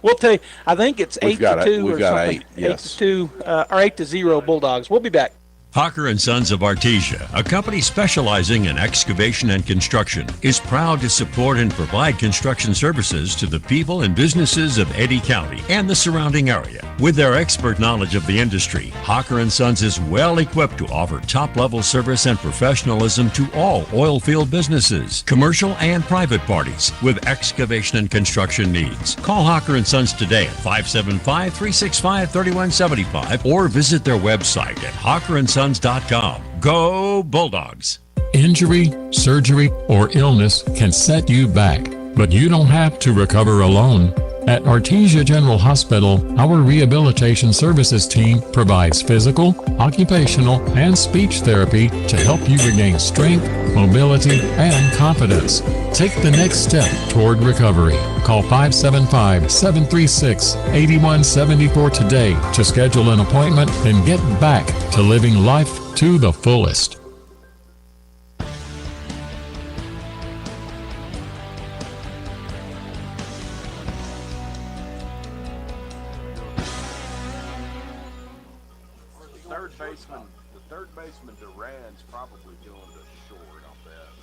We'll tell you. I think it's 8-2 or something. 8, yes. 8-2 or 8-0 Bulldogs. We'll be back. Hocker & Sons of Artesia, a company specializing in excavation and construction, is proud to support and provide construction services to the people and businesses of Eddy County and the surrounding area. With their expert knowledge of the industry, Hocker & Sons is well equipped to offer top-level service and professionalism to all oil field businesses, commercial and private parties with excavation and construction needs. Call Hocker & Sons today at 575-365-3175 or visit their website at hockerandsons.com. Go Bulldogs! Injury, surgery, or illness can set you back, but you don't have to recover alone. At Artesia General Hospital, our rehabilitation services team provides physical, occupational, and speech therapy to help you regain strength, mobility, and confidence. Take the next step toward recovery. Call 575-736-8174 today to schedule an appointment and get back to living life to the fullest. The third baseman Duran's probably doing the short on that.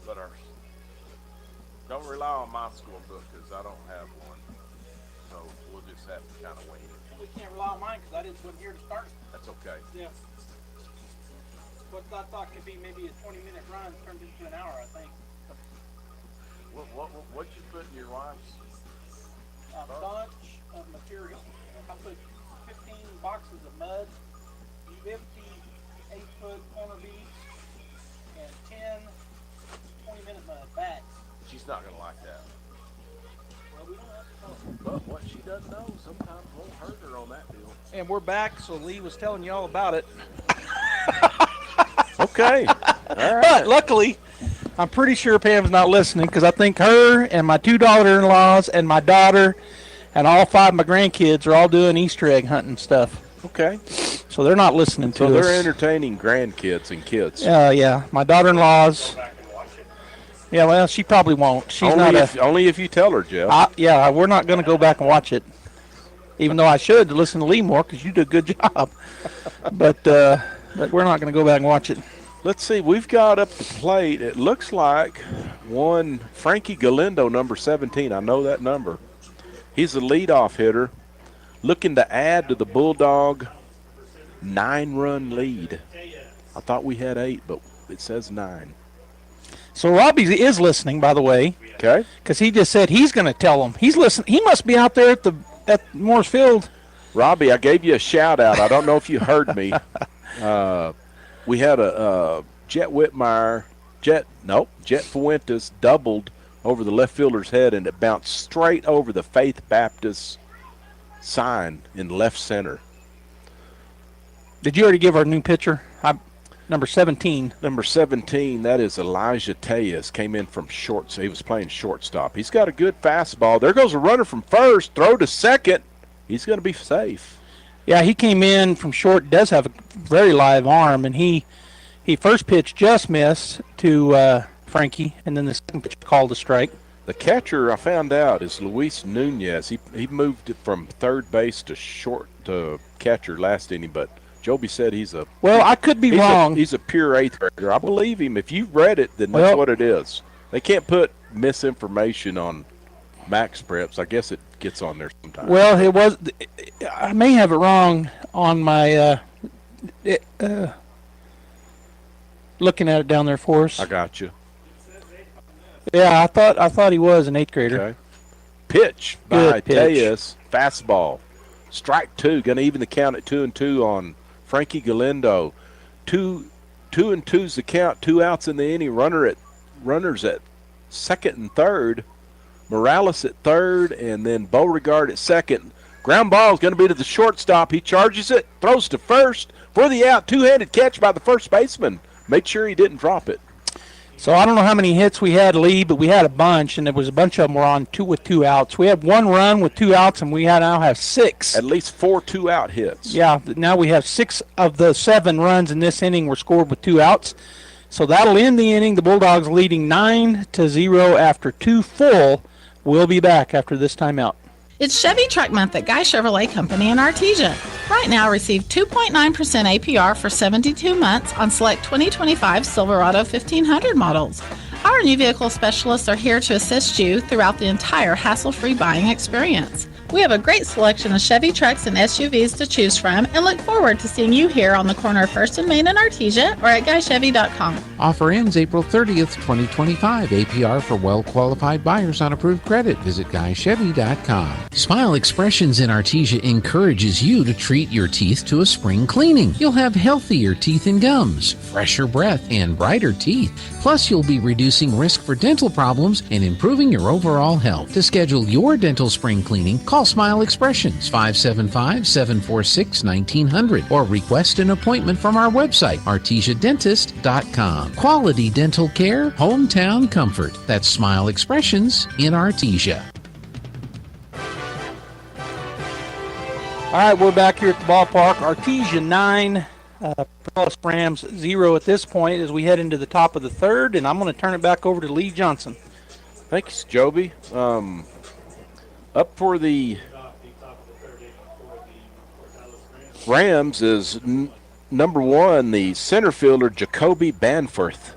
But don't rely on my score book because I don't have one. So we'll just have to kind of wait it. We can't rely on mine because I wasn't here to start. That's okay. Yeah. What I thought could be maybe a 20-minute run turned into an hour, I think. What you put in your wife's? A bunch of material. I put 15 boxes of mud, 50 8-foot corner beads, and 10 20-minute mud bags. She's not going to like that. Well, we don't have to tell her. But what she doesn't know sometimes won't hurt her on that deal. And we're back, so Lee was telling you all about it. Okay. All right. But luckily, I'm pretty sure Pam's not listening because I think her and my 2 daughter-in-laws and my daughter and all 5 of my grandkids are all doing Easter egg hunting stuff. Okay. So they're not listening to us. So they're entertaining grandkids and kids. Yeah. My daughter-in-laws. Yeah, well, she probably won't. She's only if you tell her, Jeff. We're not going to go back and watch it. Even though I should to listen to Lee more because you do a good job. But we're not going to go back and watch it. Let's see. We've got up the plate. It looks like one Frankie Galindo, number 17. I know that number. He's the leadoff hitter, looking to add to the Bulldog 9-run lead. I thought we had 8, but it says 9. So Robbie is listening, by the way. Okay. Because he just said he's going to tell them. He's listening. He must be out there at Morris Field. Robbie, I gave you a shout out. I don't know if you heard me. We had a Jet Whitmire, Jet Fuentes doubled over the left fielder's head, and it bounced straight over the Faith Baptist sign in left center. Did you already give our new pitcher? Number 17. Number 17, that is Elijah Tejas, came in from short, so he was playing shortstop. He's got a good fastball. There goes a runner from first, throw to second. He's going to be safe. Yeah, he came in from short, does have a very live arm, and he first pitch just missed to Frankie, and then the second pitch called a strike. The catcher I found out is Luis Nunez. He moved it from third base to catcher last inning, but Joby said he's a I could be wrong. He's a pure eighth grader. I believe him. If you've read it, then that's what it is. They can't put misinformation on Max Preps. I guess it gets on there sometimes. Well, it was. I may have it wrong on my looking at it down there for us. I got you. Yeah, I thought he was an eighth grader. Okay. Pitch by Artesia, fastball. Strike two, going to even the count at 2-2 on Frankie Galindo. 2-2's the count, 2 outs in the inning. Runners at second and third. Morales at third, and then Beauregard at second. Ground ball is going to be to the shortstop. He charges it, throws to first for the out. Two-handed catch by the first baseman. Made sure he didn't drop it. So I don't know how many hits we had, Lee, but we had a bunch, and there was a bunch of them were on with 2 outs. We had 1 run with 2 outs, and we now have 6. At least 4 2-out hits. Yeah, now we have 6 of the 7 runs in this inning were scored with 2 outs. So that'll end the inning. The Bulldogs leading 9-0 after 2 full. We'll be back after this timeout. It's Chevy Truck Month at Guy Chevrolet Company in Artesia. Right now, receive 2.9% APR for 72 months on select 2025 Silverado 1500 models. Our new vehicle specialists are here to assist you throughout the entire hassle-free buying experience. We have a great selection of Chevy trucks and SUVs to choose from and look forward to seeing you here on the corner of 1st and Main in Artesia or at GuyChevy.com. Offer ends April 30th, 2025. APR for well-qualified buyers on approved credit. Visit GuyChevy.com. Smile Expressions in Artesia encourages you to treat your teeth to a spring cleaning. You'll have healthier teeth and gums, fresher breath, and brighter teeth. Plus, you'll be reducing risk for dental problems and improving your overall health. To schedule your dental spring cleaning, call Smile Expressions 575-746-1900 or request an appointment from our website, artesiadentist.com. Quality dental care, hometown comfort. That's Smile Expressions in Artesia. All right, we're back here at the ballpark. Artesia 9, plus Rams 0 at this point as we head into the top of the third, and I'm going to turn it back over to Lee Johnson. Thanks, Joby. Up for the Rams is number 1, the center fielder, Jacoby Banforth.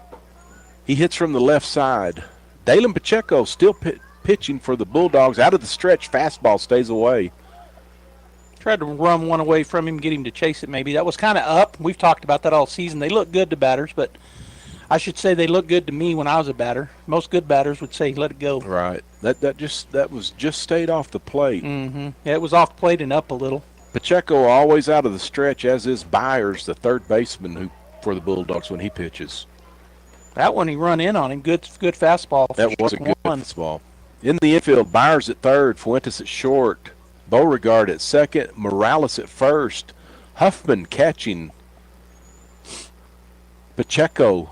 He hits from the left side. Dalen Pacheco still pitching for the Bulldogs. Out of the stretch, fastball stays away. Tried to run one away from him, get him to chase it maybe. That was kind of up. We've talked about that all season. They look good to batters, but I should say they look good to me when I was a batter. Most good batters would say let it go. Right. That was just stayed off the plate. Mm-hmm. Yeah, it was off plate and up a little. Pacheco always out of the stretch, as is Byers, the third baseman for the Bulldogs when he pitches. That one he run in on him. Good fastball. That was a good fastball. In the infield, Byers at third, Fuentes at short, Beauregard at second, Morales at first, Huffman catching, Pacheco,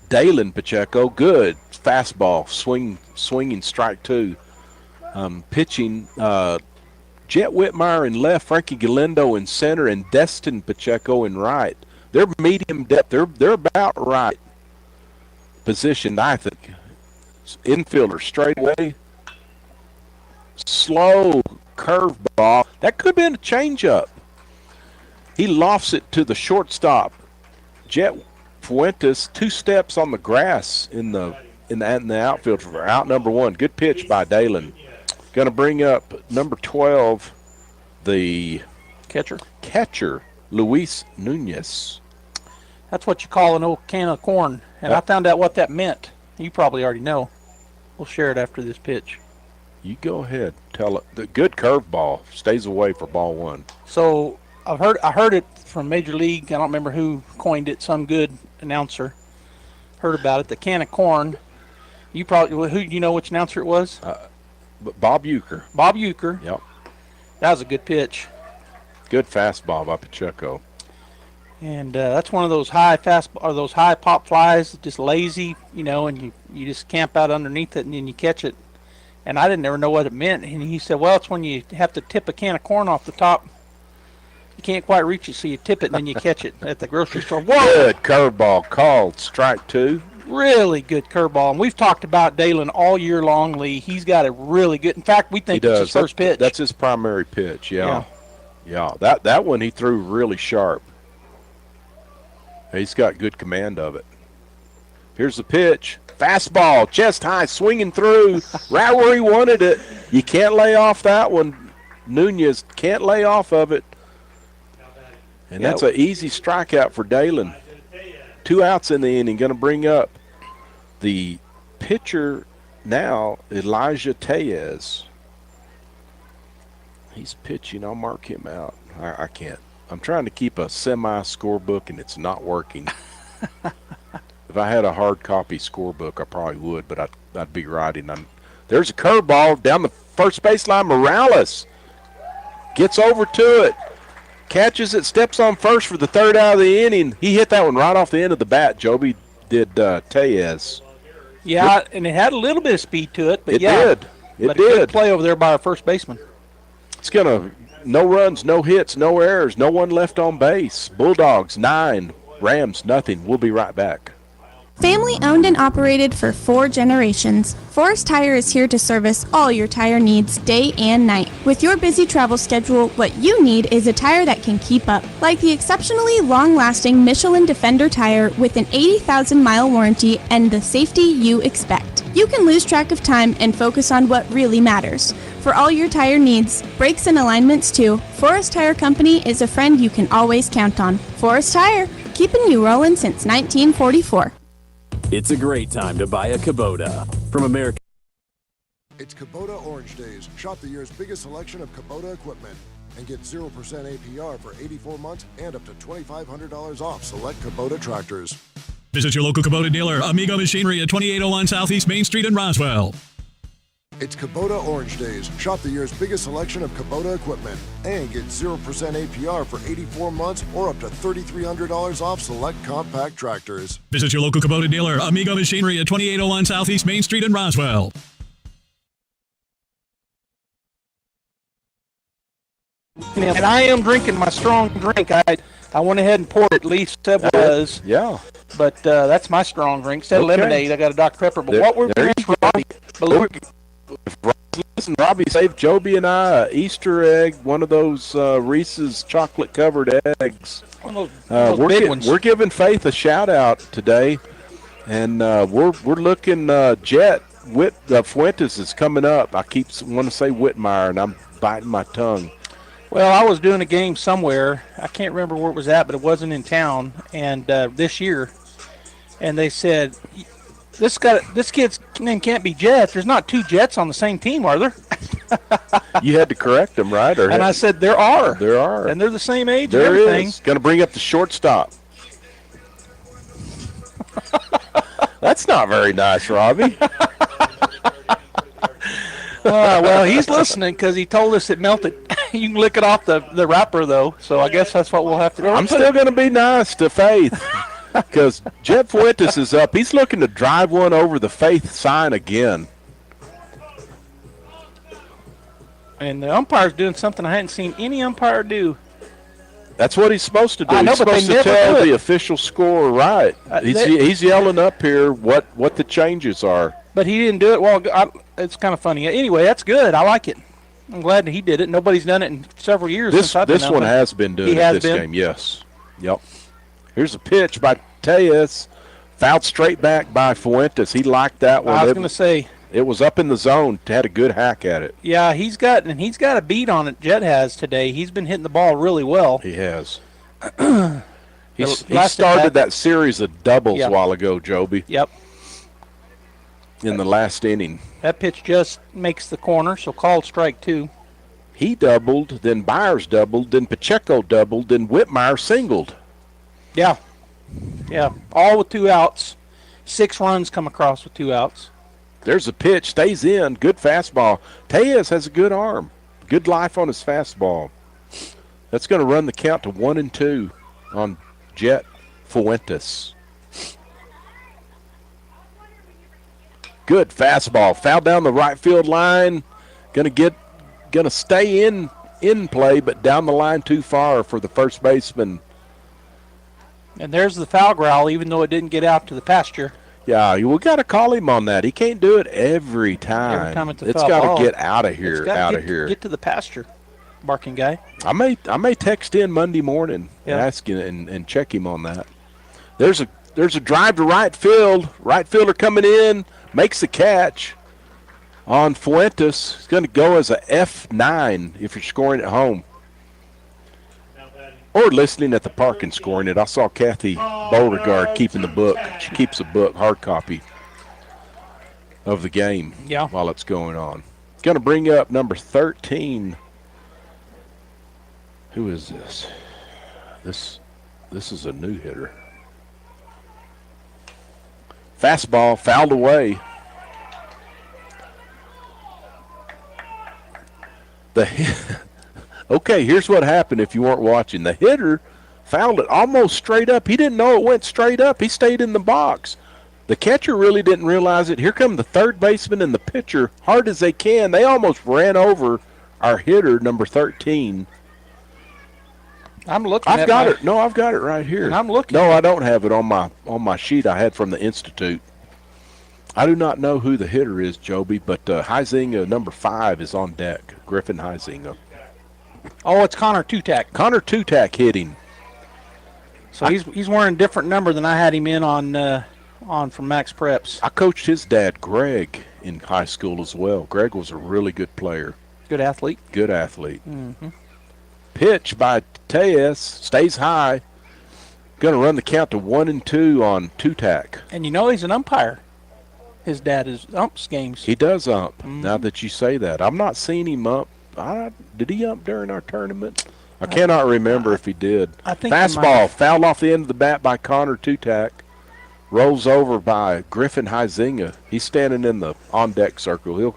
Dalen Pacheco, good fastball, swinging strike 2. Pitching, Jet Whitmire in left, Frankie Galindo in center, and Destin Pacheco in right. They're medium depth. They're about right positioned, I think. Infielder straight away. Slow curveball. That could have been a changeup. He lofts it to the shortstop. Jet Fuentes 2 steps on the grass in the outfield for out number 1. Good pitch by Dalen. Going to bring up number 12, the catcher, Luis Nunez. That's what you call an old can of corn. And I found out what that meant. You probably already know. We'll share it after this pitch. You go ahead. Tell it. The good curveball stays away for ball 1. So I heard it from Major League. I don't remember who coined it. Some good announcer heard about it. The can of corn. You know which announcer it was? Bob Uecker. Bob Uecker. Yep. That was a good pitch. Good fastball by Pacheco. And that's one of those high those high pop flies, just lazy, and you just camp out underneath it and then you catch it. And I didn't ever know what it meant. And he said, well, it's when you have to tip a can of corn off the top. You can't quite reach it, so you tip it and then you catch it at the grocery store. Whoa! Good curveball called strike 2. Really good curveball. And we've talked about Dalen all year long, Lee. He's got a really good. In fact, we think it's his first pitch. That's his primary pitch, yeah. That one he threw really sharp. He's got good command of it. Here's the pitch. Fastball, chest high, swinging through, right where he wanted it. You can't lay off that one. Nunez can't lay off of it. And that's an easy strikeout for Dalen. 2 outs in the inning. Going to bring up the pitcher now, Elijah Tellez. He's pitching. I'll mark him out. I can't. I'm trying to keep a semi-scorebook, and it's not working. If I had a hard copy scorebook, I probably would, but I'd be writing. There's a curveball down the first baseline. Morales gets over to it. Catches it, steps on first for the 3rd out of the inning. He hit that one right off the end of the bat. Joby did Tellez. Yeah, and it had a little bit of speed to it. But it did. It did. Good play over there by our first baseman. It's going to no runs, no hits, no errors, no one left on base. Bulldogs 9, Rams nothing. We'll be right back. Family owned and operated for 4 generations, Forest Tire is here to service all your tire needs day and night. With your busy travel schedule, what you need is a tire that can keep up. Like the exceptionally long-lasting Michelin Defender tire with an 80,000-mile warranty and the safety you expect. You can lose track of time and focus on what really matters. For all your tire needs, brakes and alignments too, Forest Tire Company is a friend you can always count on. Forest Tire, keeping you rolling since 1944. It's a great time to buy a Kubota from America. It's Kubota Orange Days. Shop the year's biggest selection of Kubota equipment and get 0% APR for 84 months and up to $2,500 off select Kubota tractors. Visit your local Kubota dealer, Amigo Machinery at 2801 Southeast Main Street in Roswell. It's Kubota Orange Days. Shop the year's biggest selection of Kubota equipment and get 0% APR for 84 months or up to $3,300 off select compact tractors. Visit your local Kubota dealer, Amigo Machinery at 2801 Southeast Main Street in Roswell. And I am drinking my strong drink. I went ahead and poured it. Lee said was. Yeah. But that's my strong drink. Instead of lemonade, I got a Dr. Pepper. But what we're doing for Robbie, listen, Robbie saved Joby and I an Easter egg, one of those Reese's chocolate-covered eggs. One of those big ones. We're giving Faith a shout-out today, and we're looking Jet Fuentes is coming up. I keep want to say Whitmire, and I'm biting my tongue. Well, I was doing a game somewhere. I can't remember where it was at, but it wasn't in town. And this year, and they said, this kid's name can't be Jet. There's not 2 Jets on the same team, are there? You had to correct them, right? And I said, there are. There are. And they're the same age there and everything. Is. Going to bring up the shortstop. That's not very nice, Robbie. Well, he's listening because he told us it melted. You can lick it off the wrapper, though, so I guess that's what we'll have to do. I'm still going to be nice to Faith because Jet Fuentes is up. He's looking to drive one over the Faith sign again. And the umpire's doing something I hadn't seen any umpire do. That's what he's supposed to do. I know, he's but supposed they to tell never do the it. official score right. He's yelling up here what the changes are. But he didn't do it. Well, it's kind of funny. Anyway, that's good. I like it. I'm glad that he did it. Nobody's done it in several years. This I've been one has been doing it this game, yes. Yep. Here's a pitch by Tejas. Fouled straight back by Fuentes. He liked that one. I was going to say. It was up in the zone. Had a good hack at it. Yeah, he's got a beat on it, Jet has today. He's been hitting the ball really well. He has. he started that series of doubles a while ago, Joby. Yep. In the last inning. That pitch just makes the corner, so called strike 2. He doubled, then Byers doubled, then Pacheco doubled, then Whitmire singled. Yeah. Yeah, all with 2 outs. 6 runs come across with 2 outs. There's a pitch, stays in, good fastball. Tejas has a good arm, good life on his fastball. That's going to run the count to 1-2 on Jet Fuentes. Good fastball, foul down the right field line. Going to stay in play, but down the line too far for the first baseman. And there's the foul growl, even though it didn't get out to the pasture. Yeah, we got to call him on that. He can't do it every time. Every time it's a it's foul got ball. to get out of here. It's gotta Out get, of here. Get to the pasture, barking guy. I may text in Monday morning and ask him and check him on that. There's a drive to right field. Right fielder coming in, makes the catch on Fuentes. It's going to go as a F9 if you're scoring at home. Or listening at the park and scoring it. I saw Kathy Beauregard keeping the book. She keeps a book, hard copy of the game while it's going on. Going to bring up number 13. Who is this? This is a new hitter. Fastball fouled away. Okay, here's what happened if you weren't watching. The hitter fouled it almost straight up. He didn't know it went straight up. He stayed in the box. The catcher really didn't realize it. Here come the third baseman and the pitcher, hard as they can. They almost ran over our hitter, number 13. I'm looking. I've got it. No, I've got it right here. And I'm looking. No, I don't have it on my sheet I had from the Institute. I do not know who the hitter is, Joby, but Huizinga, number 5, is on deck. Griffin Huizinga. Oh, it's Connor Tutak. Connor Tutak hitting. So he's wearing a different number than I had him in on from Max Preps. I coached his dad, Greg, in high school as well. Greg was a really good player. Good athlete. Good athlete. Mm-hmm. Pitch by Tejas, stays high. Going to run the count to 1-2 on Tutak. And you know he's an umpire. His dad umps games. He does ump, now that you say that. I'm not seeing him ump. Did he ump during our tournament? I cannot remember if he did. I think fastball, fouled off the end of the bat by Connor Tutak. Rolls over by Griffin Huizinga. He's standing in the on-deck circle.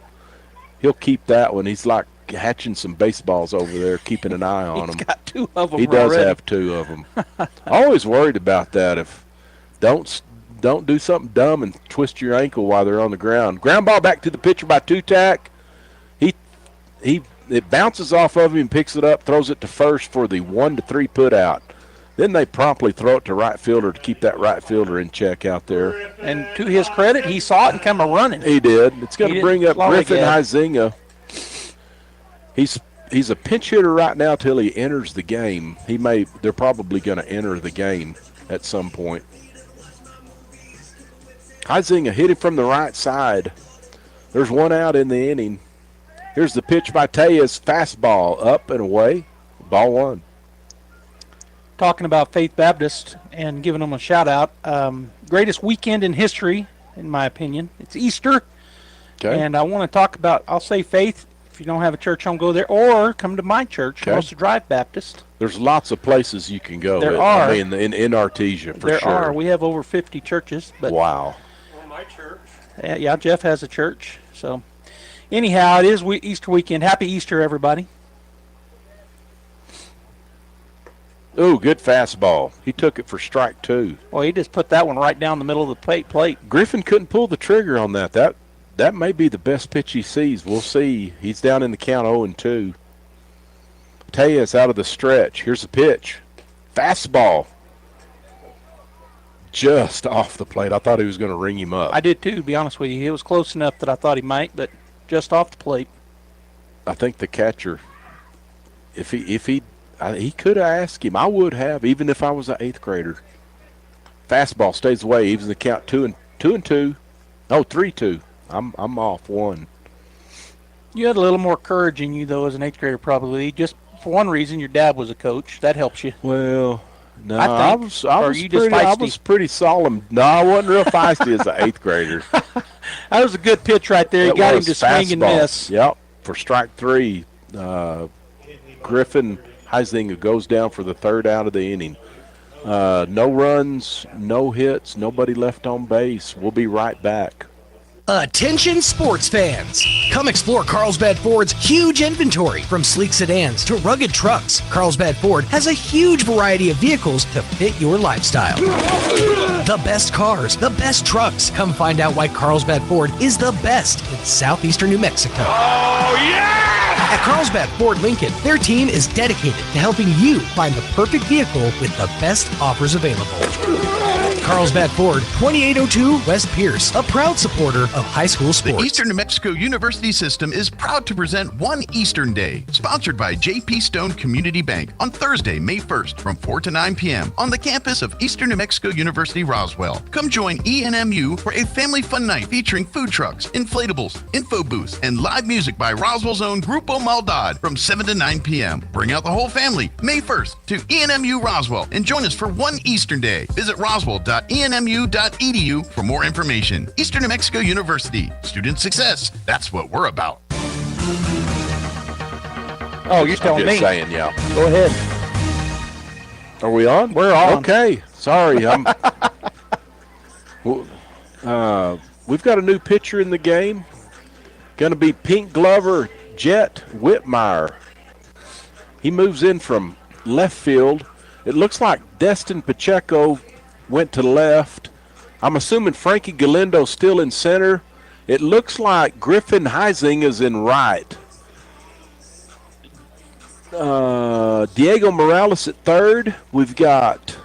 He'll keep that one. He's like hatching some baseballs over there, keeping an eye on them. He's got 2 of them. He does already. have 2 of them. Always worried about that. If don't do something dumb and twist your ankle while they're on the ground. Ground ball back to the pitcher by Tutak. It bounces off of him, picks it up, throws it to first for the 1-3 put out. Then they promptly throw it to right fielder to keep that right fielder in check out there. And to his credit, he saw it and come running. He did. It's going to bring up Griffin Huizinga. He's a pinch hitter right now till he enters the game. They're probably going to enter the game at some point. Huizinga hit it from the right side. There's 1 out in the inning. Here's the pitch by Tejas, fastball up and away, ball 1. Talking about Faith Baptist and giving them a shout out. Greatest weekend in history, in my opinion. It's Easter. Okay. And I want to talk about, I'll say Faith, if you don't have a church home, go there, or come to my church, Most Drive Baptist. There's lots of places you can go. There are. I mean, in Artesia, for there sure. There are. We have over 50 churches. But wow. My church. Yeah, Jeff has a church. So, anyhow, it is Easter weekend. Happy Easter, everybody. Ooh, good fastball. He took it for strike 2. Well, he just put that one right down the middle of the plate. Griffin couldn't pull the trigger on that. That may be the best pitch he sees. We'll see. He's down in the count 0-2. Tejas out of the stretch. Here's the pitch. Fastball. Just off the plate. I thought he was going to ring him up. I did too, to be honest with you. He was close enough that I thought he might, but just off the plate. I think the catcher, if he could have asked him. I would have, even if I was an 8th grader. Fastball stays away, evens the count 2-2. No, 3-2. I'm off 1. You had a little more courage in you, though, as an 8th grader, probably. Just for one reason, your dad was a coach. That helps you. Well, no, I was pretty solemn. No, I wasn't real feisty as an 8th grader. That was a good pitch right there. You got him to swing and miss. Yep, for strike 3. Griffin Huizinga goes down for the 3rd out of the inning. No runs, no hits, nobody left on base. We'll be right back. Attention sports fans! Come explore Carlsbad Ford's huge inventory. From sleek sedans to rugged trucks, Carlsbad Ford has a huge variety of vehicles to fit your lifestyle. The best cars, the best trucks. Come find out why Carlsbad Ford is the best in southeastern New Mexico. Oh, yeah! At Carlsbad Ford Lincoln, their team is dedicated to helping you find the perfect vehicle with the best offers available. Carlsbad Ford, 2802 West Pierce, a proud supporter of high school sports. The Eastern New Mexico University System is proud to present One Eastern Day, sponsored by J.P. Stone Community Bank on Thursday, May 1st from 4 to 9 p.m. on the campus of Eastern New Mexico University Roswell. Come join ENMU for a family fun night featuring food trucks, inflatables, info booths, and live music by Roswell's own Grupo Maldad from 7 to 9 p.m. Bring out the whole family May 1st to ENMU Roswell and join us for One Eastern Day. Visit roswell.enmu.edu for more information. Eastern New Mexico University. Student success. That's what we're about. Oh, you're telling me. Saying, yeah. Go ahead. Are we on? We're on. Okay. Sorry. We've got a new pitcher in the game. Going to be Pink Glover Jet Whitmire. He moves in from left field. It looks like Destin Pacheco went to left. I'm assuming Frankie Galindo's still in center. It looks like Griffin Heising is in right. Diego Morales at third. We've got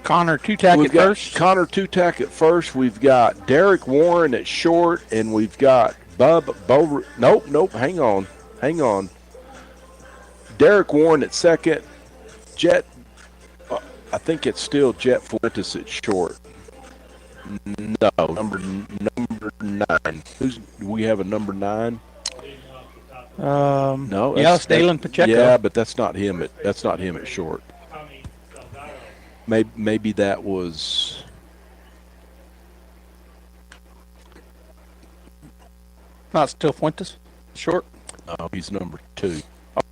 Connor Tutak at first. Connor Tutak at first. We've got Derek Warren at short, and we've got Nope. Hang on. Derek Warren at second. Jet. I think it's still Jet Fuentes at short. No, number 9. Do we have a number 9? No. Yeah, Dalen Pacheco. Yeah, but that's not him. That's not him at short. Maybe that was. Not still Fuentes. Short. No, he's number 2.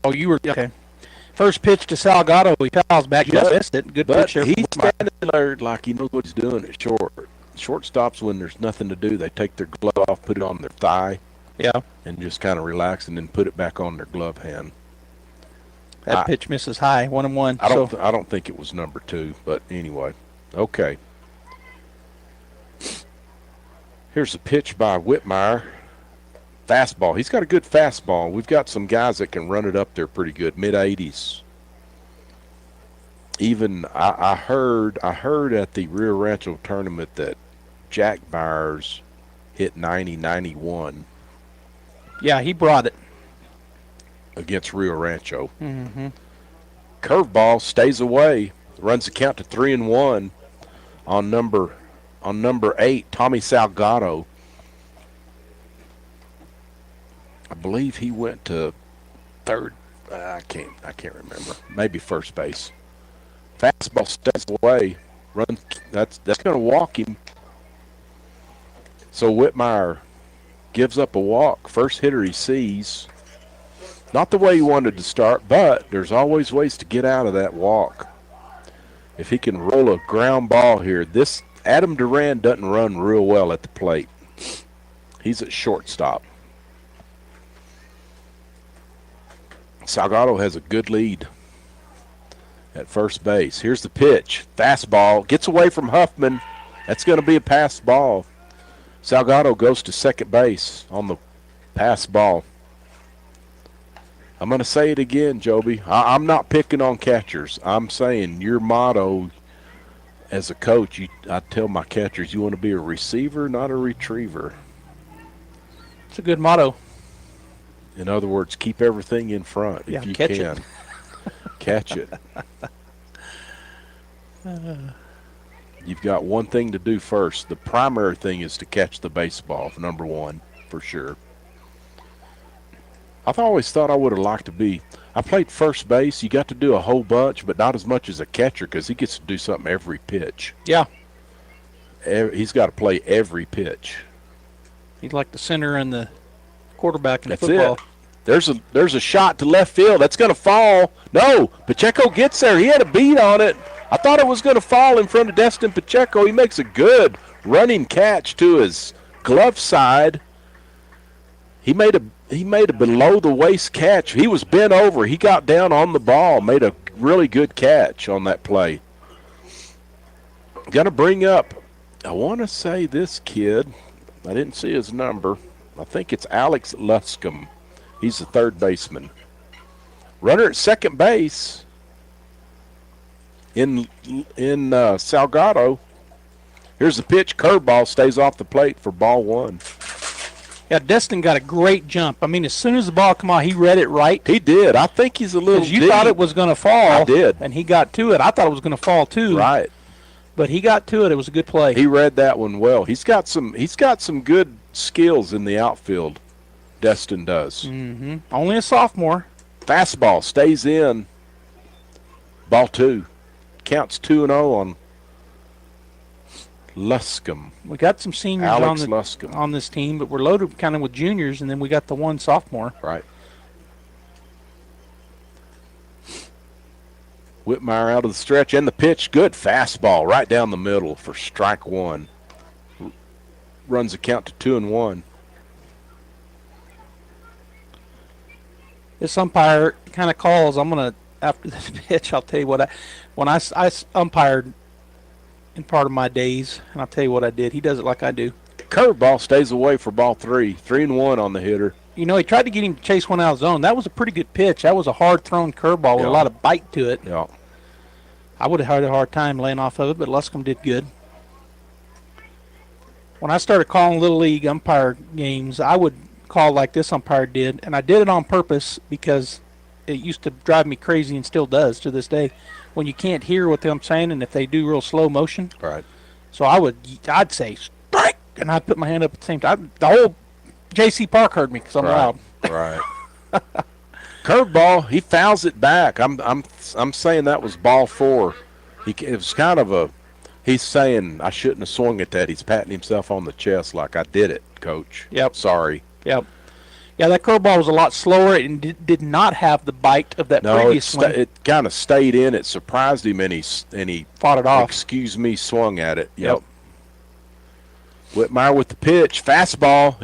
Oh, you were okay. First pitch to Salgado. He fouls back. Just missed it. Good pitch there. He's standing there like he knows what he's doing at short. Shortstops, when there's nothing to do, they take their glove off, put it on their thigh. Yeah. And just kind of relax and then put it back on their glove hand. That pitch misses high, 1-1. I don't think it was number 2, but anyway. Okay. Here's a pitch by Whitmire. Fastball. He's got a good fastball. We've got some guys that can run it up there pretty good, mid-80s. Even I heard at the Rio Rancho tournament that Jack Byers hit 90-91. Yeah, he brought it against Rio Rancho. Mm-hmm. Curveball stays away. Runs the count to 3-1 on number 8, Tommy Salgado. I believe he went to third. I can't remember. Maybe first base. Fastball stays away. Run. That's going to walk him. So Whitmire gives up a walk. First hitter he sees. Not the way he wanted to start, but there's always ways to get out of that walk. If he can roll a ground ball here, this Adam Duran doesn't run real well at the plate. He's at shortstop. Salgado has a good lead at first base. Here's the pitch. Fastball. Gets away from Huffman. That's going to be a pass ball. Salgado goes to second base on the pass ball. I'm going to say it again, Joby. I'm not picking on catchers. I'm saying your motto as a coach, I tell my catchers, you want to be a receiver, not a retriever. It's a good motto. In other words, keep everything in front if you catch can. It. Catch it. You've got one thing to do first. The primary thing is to catch the baseball, number 1, for sure. I've always thought I would have liked to be. I played first base. You got to do a whole bunch, but not as much as a catcher because he gets to do something every pitch. Yeah. He's got to play every pitch. He's like the center and the quarterback in That's football. It. There's a shot to left field. That's going to fall. No, Pacheco gets there. He had a beat on it. I thought it was going to fall in front of Destin Pacheco. He makes a good running catch to his glove side. He made a below the waist catch. He was bent over. He got down on the ball, made a really good catch on that play. Going to bring up, I want to say this kid. I didn't see his number. I think it's Alex Luscombe. He's the third baseman. Runner at second base. in Salgado. Here's the pitch. Curveball stays off the plate for ball one. Yeah, Destin got a great jump. I mean, as soon as the ball came out, he read it right. He did. I think he's a little deep. You thought it was going to fall. I did. And he got to it. I thought it was going to fall too. Right. But he got to it. It was a good play. He read that one well. He's got some good skills in the outfield. Destin does. Mm-hmm. Only a sophomore. Fastball stays in. Ball two. Counts 2-0 on Luscombe. We got some seniors on this team, but we're loaded kind of with juniors, and then we got the one sophomore. Right. Whitmire out of the stretch and the pitch. Good fastball right down the middle for strike one. Runs the count to 2-1. This umpire kind of calls. I'm going to, after this pitch, I'll tell you what when I umpired in part of my days, and I'll tell you what I did. He does it like I do. Curveball stays away for ball three. 3-1 on the hitter. You know, he tried to get him to chase one out of zone. That was a pretty good pitch. That was a hard-thrown curveball with a lot of bite to it. Yeah. I would have had a hard time laying off of it, but Luscombe did good. When I started calling Little League umpire games, I would call like this umpire did, and I did it on purpose because it used to drive me crazy and still does to this day when you can't hear what I'm saying and if they do real slow motion. Right. So I'd say, strike, and I'd put my hand up at the same time. The whole J.C. Park heard me because I'm loud. Right. Curveball, he fouls it back. I'm saying that was ball four. It was kind of he's saying I shouldn't have swung at that. He's patting himself on the chest like I did it, Coach. Yep. Sorry. Yep. Yeah, that curveball was a lot slower and did not have the bite of that previous swing. It kind of stayed in. It surprised him, and he fought it off. Excuse me, swung at it. Yep. Whitmire with the pitch, fastball.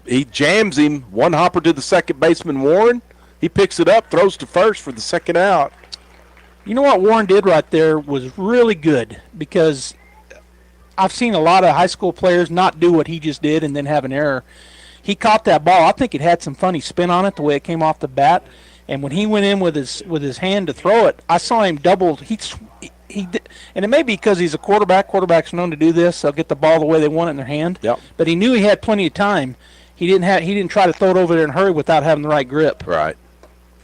He jams him. One hopper to the second baseman, Warren. He picks it up, throws to first for the second out. You know what Warren did right there was really good because I've seen a lot of high school players not do what he just did and then have an error. He caught that ball. I think it had some funny spin on it the way it came off the bat, and when he went in with his hand to throw it, I saw him double. He did, and it may be because he's a quarterback. Quarterbacks are known to do this. They'll get the ball the way they want it in their hand. Yep. But he knew he had plenty of time. He didn't try to throw it over there in a hurry without having the right grip. Right.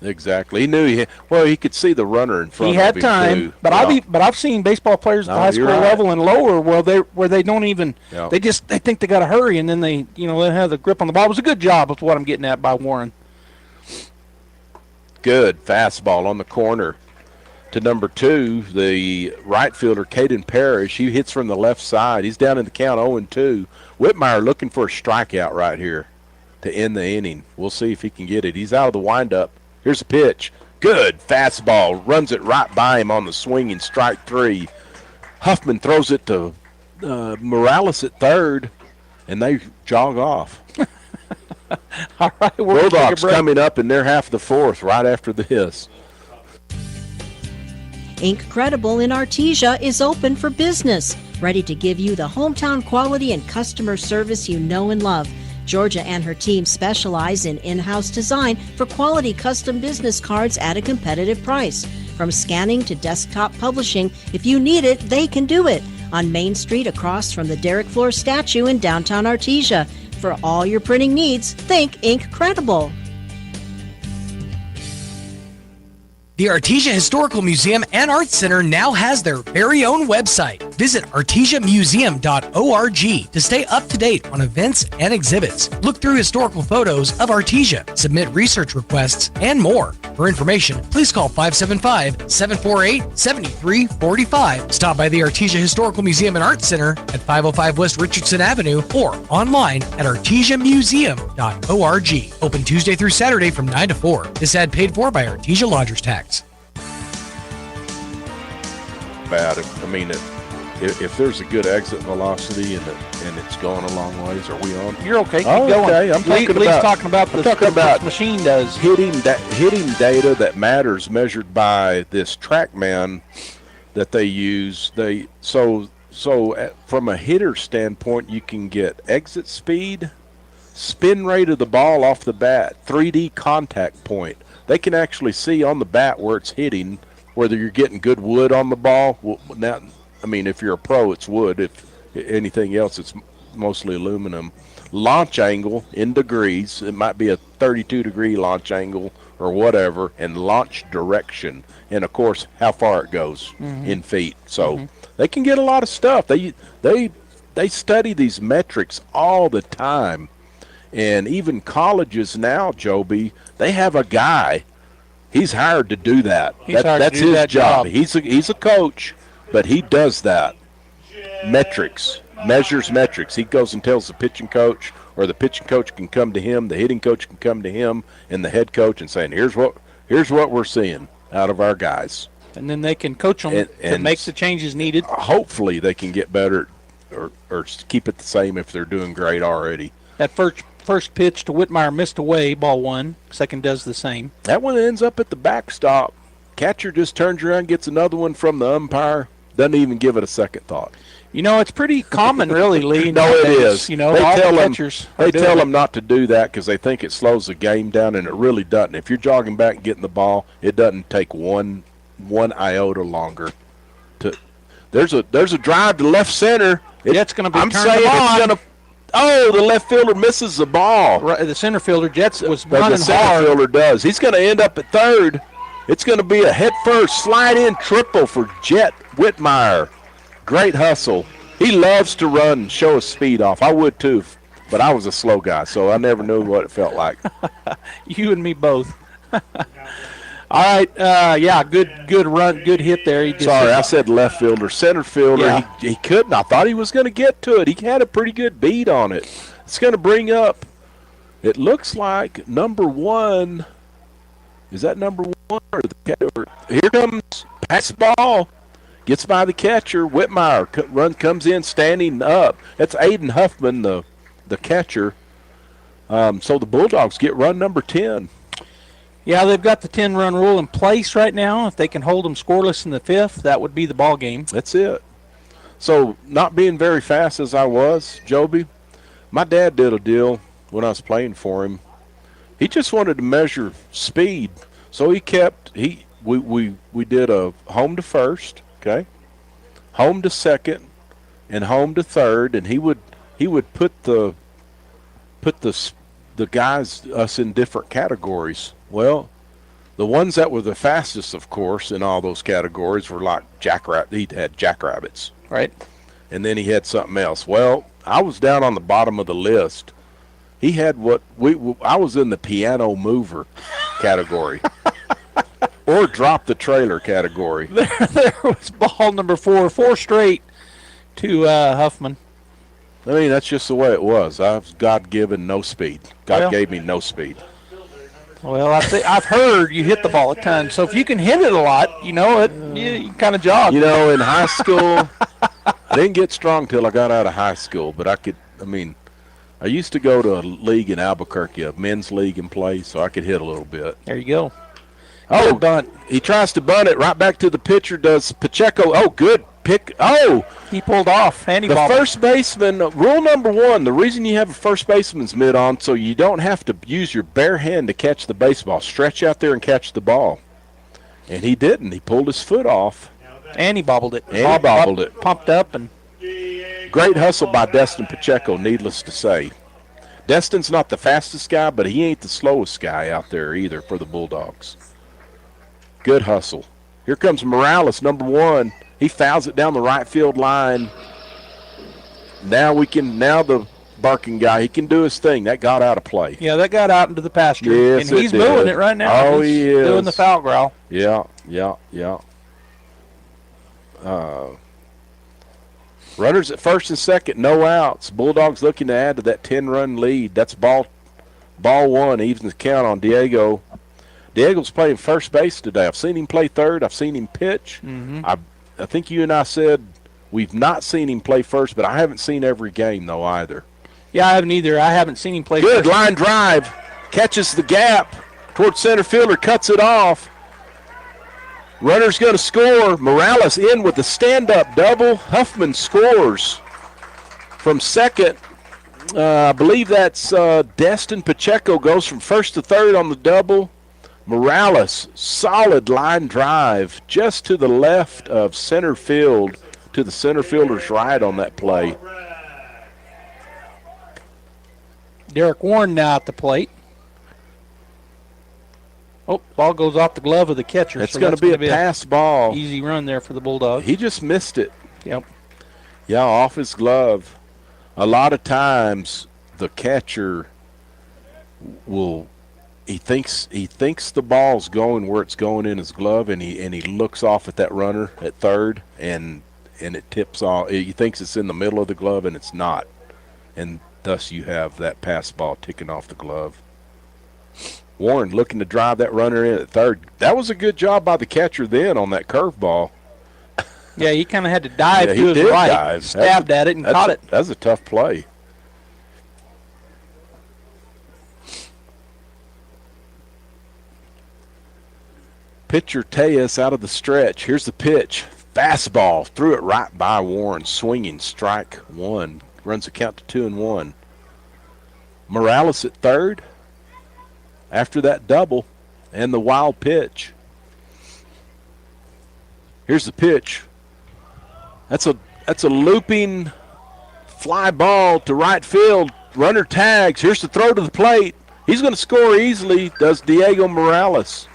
Exactly. He knew he could see the runner in front of him. He had time, too. But I've seen baseball players at the high school level and lower where they don't even they think they got to hurry and then they have the grip on the ball. It was a good job of what I'm getting at by Warren. Good fastball on the corner to number 2, the right fielder Caden Parrish. He hits from the left side. He's down in the count 0-2. Whitmire looking for a strikeout right here to end the inning. We'll see if he can get it. He's out of the windup. Here's a pitch. Good fastball. Runs it right by him on the swing in strike 3. Huffman throws it to Morales at third, and they jog off. All right, Bulldogs coming up in their half of the fourth right after this. Incredible in Artesia is open for business, ready to give you the hometown quality and customer service you know and love. Georgia and her team specialize in in-house design for quality custom business cards at a competitive price. From scanning to desktop publishing, if you need it, they can do it. On Main Street across from the Derek Floor statue in downtown Artesia. For all your printing needs, think Incredible. The Artesia Historical Museum and Arts Center now has their very own website. Visit artesiamuseum.org to stay up to date on events and exhibits. Look through historical photos of Artesia, submit research requests, and more. For information, please call 575-748-7345. Stop by the Artesia Historical Museum and Arts Center at 505 West Richardson Avenue or online at artesiamuseum.org. Open Tuesday through Saturday from 9 to 4. This ad paid for by Artesia Lodgers Tax. Bad. I mean, if there's a good exit velocity and it's going a long ways, are we on? You're okay. Keep going. Okay. I'm talking about the stuff this machine does. Hitting data that matters measured by this TrackMan that they use. So from a hitter standpoint, you can get exit speed, spin rate of the ball off the bat, 3D contact point. They can actually see on the bat where it's hitting whether you're getting good wood on the ball. Well, now, I mean, if you're a pro, it's wood. If anything else, it's mostly aluminum. Launch angle in degrees. It might be a 32-degree launch angle or whatever, and launch direction. And, of course, how far it goes in feet. So they can get a lot of stuff. They study these metrics all the time. And even colleges now, Joby, they have a guy. He's hired to do that. That's his job. He's a coach, but he does that. Measures metrics. He goes and tells the pitching coach, or the pitching coach can come to him, the hitting coach can come to him, and the head coach and saying, here's what we're seeing out of our guys. And then they can coach them and make the changes needed. Hopefully they can get better or keep it the same if they're doing great already. That first pitch to Whitmire missed away, ball one. Second does the same. That one ends up at the backstop. Catcher just turns around, gets another one from the umpire, doesn't even give it a second thought. You know, it's pretty common, really, Lee. No, it is. You know, they all tell the them, catchers they tell them not to do that because they think it slows the game down, and it really doesn't. If you're jogging back and getting the ball, it doesn't take one iota longer. There's a drive to left center. It's going to be I'm turned saying on. it's going to. Oh, the left fielder misses the ball. Right, the center fielder, Jets, was But running the center hard. fielder does. He's going to end up at third. It's going to be a head-first slide-in triple for Jet Whitmire. Great hustle. He loves to run and show his speed off. I would too, but I was a slow guy, so I never knew what it felt like. You and me both. All right, good run, good hit there. He just Sorry, I said left fielder. Center fielder, Yeah. he couldn't. I thought he was going to get to it. He had a pretty good beat on it. It's going to bring up, it looks like number one. Is that number one? Here comes pass ball. Gets by the catcher. Whitmire comes in standing up. That's Aiden Huffman, the catcher. So the Bulldogs get run number 10. Yeah, they've got the 10-run rule in place right now. If they can hold them scoreless in the fifth, that would be the ball game. That's it. So not being very fast as I was, Joby, my dad did a deal when I was playing for him. He just wanted to measure speed. So we did a home to first, okay, home to second, and home to third, and he would put the guys, us, in different categories. Well, the ones that were the fastest, of course, in all those categories were like he had jackrabbits, right, and then he had something else. Well, I was down on the bottom of the list. He had I was in the piano mover category. Or drop the trailer category. There was ball number 4 straight to Huffman. I mean, that's just the way it was. I was God-given no speed. God gave me no speed. Well, I've heard you hit the ball a ton. So if you can hit it a lot, you can kind of jog. You know, in high school, I didn't get strong till I got out of high school. But I used to go to a league in Albuquerque, a men's league, and play, so I could hit a little bit. There you go. Oh, bunt. He tries to bunt it right back to the pitcher, does Pacheco. Oh, good pick. Oh. He pulled off. And he the bobbled. first baseman, rule number 1, the reason you have a first baseman's mitt on, so you don't have to use your bare hand to catch the baseball. Stretch out there and catch the ball. And he didn't. He pulled his foot off. And he bobbled it. Pumped up. And great hustle by Destin Pacheco, needless to say. Destin's not the fastest guy, but he ain't the slowest guy out there either for the Bulldogs. Good hustle. Here comes Morales, number 1. He fouls it down the right field line. Now the barking guy, he can do his thing. That got out of play. Yeah, that got out into the pasture. Yes, and he's moving it right now. Oh, He's he is. doing the foul growl. Yeah. Runners at first and second, no outs. Bulldogs looking to add to that 10-run lead. That's ball 1, evens the count on Diego. Diego's playing first base today. I've seen him play third. I've seen him pitch. Mm-hmm. I think you and I said we've not seen him play first, but I haven't seen every game, though, either. Yeah, I haven't either. I haven't seen him play Good first. line drive. Catches the gap towards center fielder, cuts it off. Runner's going to score. Morales in with the stand-up double. Huffman scores from second. I believe that's Destin Pacheco goes from first to third on the double. Morales, solid line drive just to the left of center field, to the center fielder's right on that play. Derek Warren now at the plate. Oh, ball goes off the glove of the catcher. It's going to be a pass ball. Easy run there for the Bulldogs. He just missed it. Yep. Yeah, off his glove. A lot of times the catcher will he thinks the ball's going where it's going in his glove, and he looks off at that runner at third, and it tips off. He thinks it's in the middle of the glove, and it's not. And thus you have that pass ball ticking off the glove. Warren looking to drive that runner in at third. That was a good job by the catcher then on that curveball. Yeah, he kind of had to dive Yeah, to his did right, dive. stabbed at it, and caught it. That was a tough play. Pitcher Tejas out of the stretch. Here's the pitch. Fastball. Threw it right by Warren. Swinging. Strike one. Runs the count to 2-1. Morales at third. After that double and the wild pitch. Here's the pitch. That's a looping fly ball to right field. Runner tags. Here's the throw to the plate. He's going to score easily, does Diego Morales.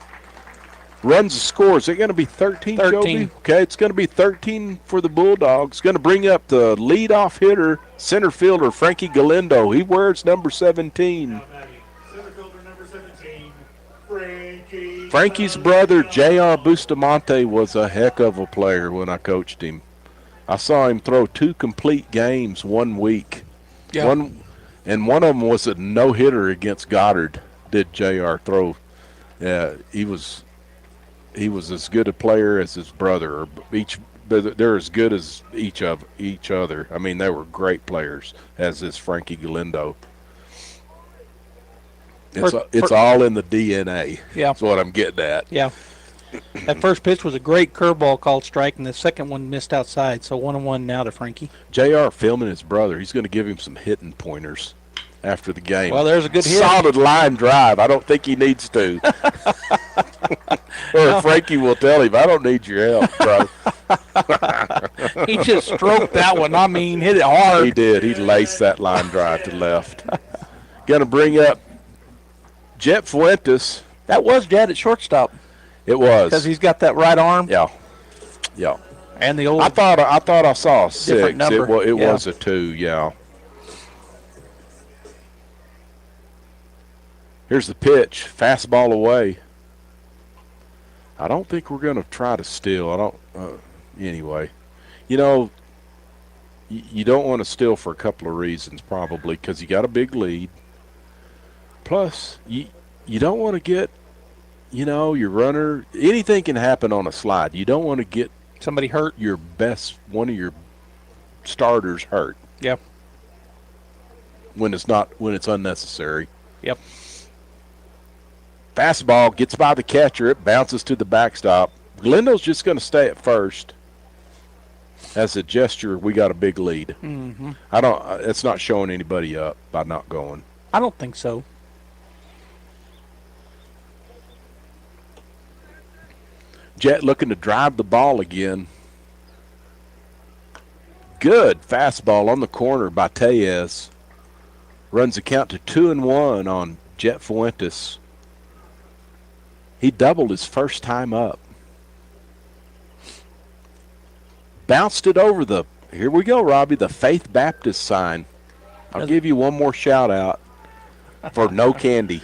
Runs the score. Is it going to be 13, 13. Joby? Okay, it's going to be 13 for the Bulldogs. Going to bring up the leadoff hitter, center fielder, Frankie Galindo. He wears number 17. Frankie's brother, J.R. Bustamante, was a heck of a player when I coached him. I saw him throw 2 complete games 1 week. Yeah. One of them was a no-hitter against Goddard, did J.R. throw. He was as good a player as his brother. They're as good as each other. I mean, they were great players, as is Frankie Galindo. It's all in the DNA. Yeah. That's what I'm getting at. Yeah. That first pitch was a great curveball called strike, and the second one missed outside. So 1-1 now to Frankie. JR filming his brother. He's going to give him some hitting pointers after the game. Well, there's a good hit. Solid line drive. I don't think he needs to. Or Frankie will tell him, I don't need your help, bro. He just stroked that one. I mean, hit it hard. He did. He laced that line drive to left. Going to bring up Jet Fuentes. That was Jet at shortstop. It was. Because he's got that right arm. Yeah. Yeah. And the old. I thought I saw a 6. Number. It was a 2, yeah. Here's the pitch. Fastball away. I don't think we're going to try to steal. Anyway. You know, you don't want to steal for a couple of reasons, probably, because you got a big lead. Plus, you don't want to get, your runner. Anything can happen on a slide. You don't want to get somebody hurt. One of your starters hurt. Yep. When it's unnecessary. Yep. Fastball gets by the catcher. It bounces to the backstop. Galindo's just going to stay at first. As a gesture, we got a big lead. Mm-hmm. It's not showing anybody up by not going. I don't think so. Jet looking to drive the ball again. Good fastball on the corner by Tejas. Runs the count to 2-1 on Jet Fuentes. He doubled his first time up. Bounced it over here we go, Robbie, the Faith Baptist sign. I'll give you one more shout out for no candy.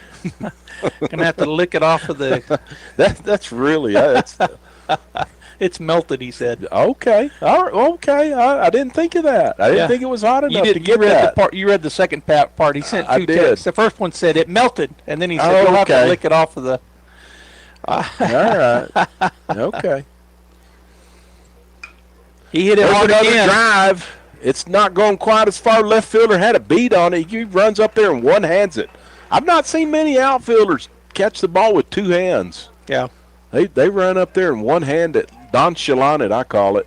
Gonna have to lick it off of the. That's really it's melted. He said. Okay, all right, okay. I didn't think of that. I didn't think it was hot enough to get that. You read the second part. He sent 2 texts. The first one said it melted, and then he said you'll have to lick it off of the. All right. Okay. He hit it hard again. Drive. It's not going quite as far. Left fielder had a beat on it. He runs up there and one-hands it. I've not seen many outfielders catch the ball with 2 hands. Yeah. They run up there and one-hand it. Nonchalant it, I call it.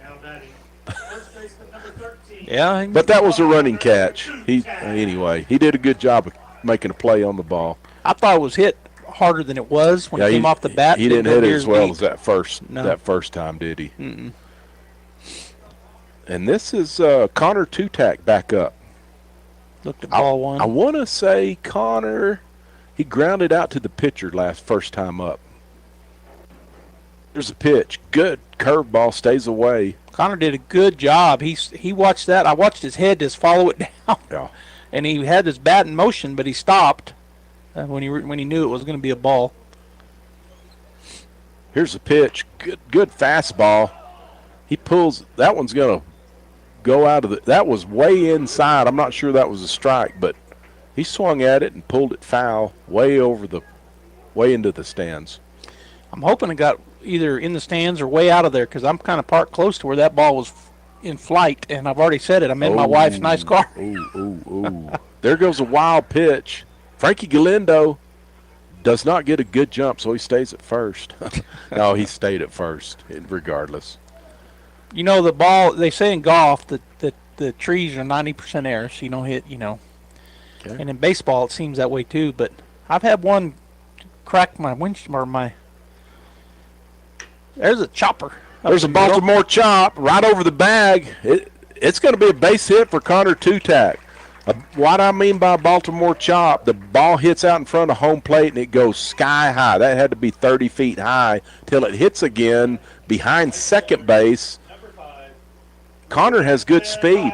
Yeah. But that was a running catch. Anyway, he did a good job of making a play on the ball. I thought it was hit harder than it was when he came off the bat. He didn't hit it as well as that first time, did he? Mm-mm. And this is Connor Tutak back up. Looked at ball one. I want to say Connor, he grounded out to the pitcher first time up. There's a pitch. Good curveball, stays away. Connor did a good job. He watched that. I watched his head just follow it down. Yeah. And he had his bat in motion, but he stopped when he knew it was going to be a ball. Here's a pitch. Good fastball. He pulls. That one's going to go out of the. That was way inside. I'm not sure that was a strike, but he swung at it and pulled it foul way into the stands. I'm hoping it got either in the stands or way out of there because I'm kind of parked close to where that ball was in flight, and I've already said it. I'm in my wife's nice car. Ooh. There goes a wild pitch. Frankie Galindo does not get a good jump, so he stays at first. No, he stayed at first, regardless. You know, the ball, they say in golf that the trees are 90% air, so you don't hit, Okay. And in baseball, it seems that way too, but I've had one crack my windshield, or my... There's a chopper. There's a Baltimore chop right over the bag. It's going to be a base hit for Connor Tutak. What I mean by Baltimore chop, the ball hits out in front of home plate and it goes sky high. That had to be 30 feet high till it hits again behind second base. Connor has good speed,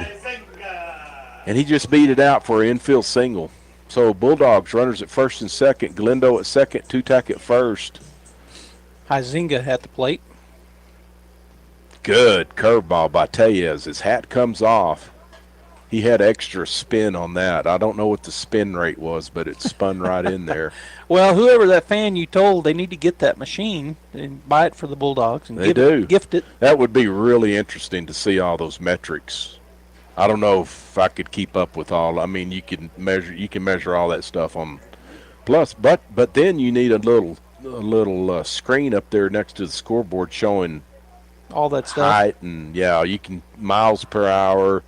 and he just beat it out for an infield single. So Bulldogs runners at first and second, Galindo at second, Tutak at first. Huizinga at the plate. Good curveball by Tellez. His hat comes off. He had extra spin on that. I don't know what the spin rate was, but it spun right in there. Well, whoever that fan you told, they need to get that machine and buy it for the Bulldogs and gift it. That would be really interesting to see all those metrics. I don't know if I could keep up with all. I mean, you can measure all that stuff on. Plus, but then you need a little screen up there next to the scoreboard showing all that stuff. Height and you can miles per hour,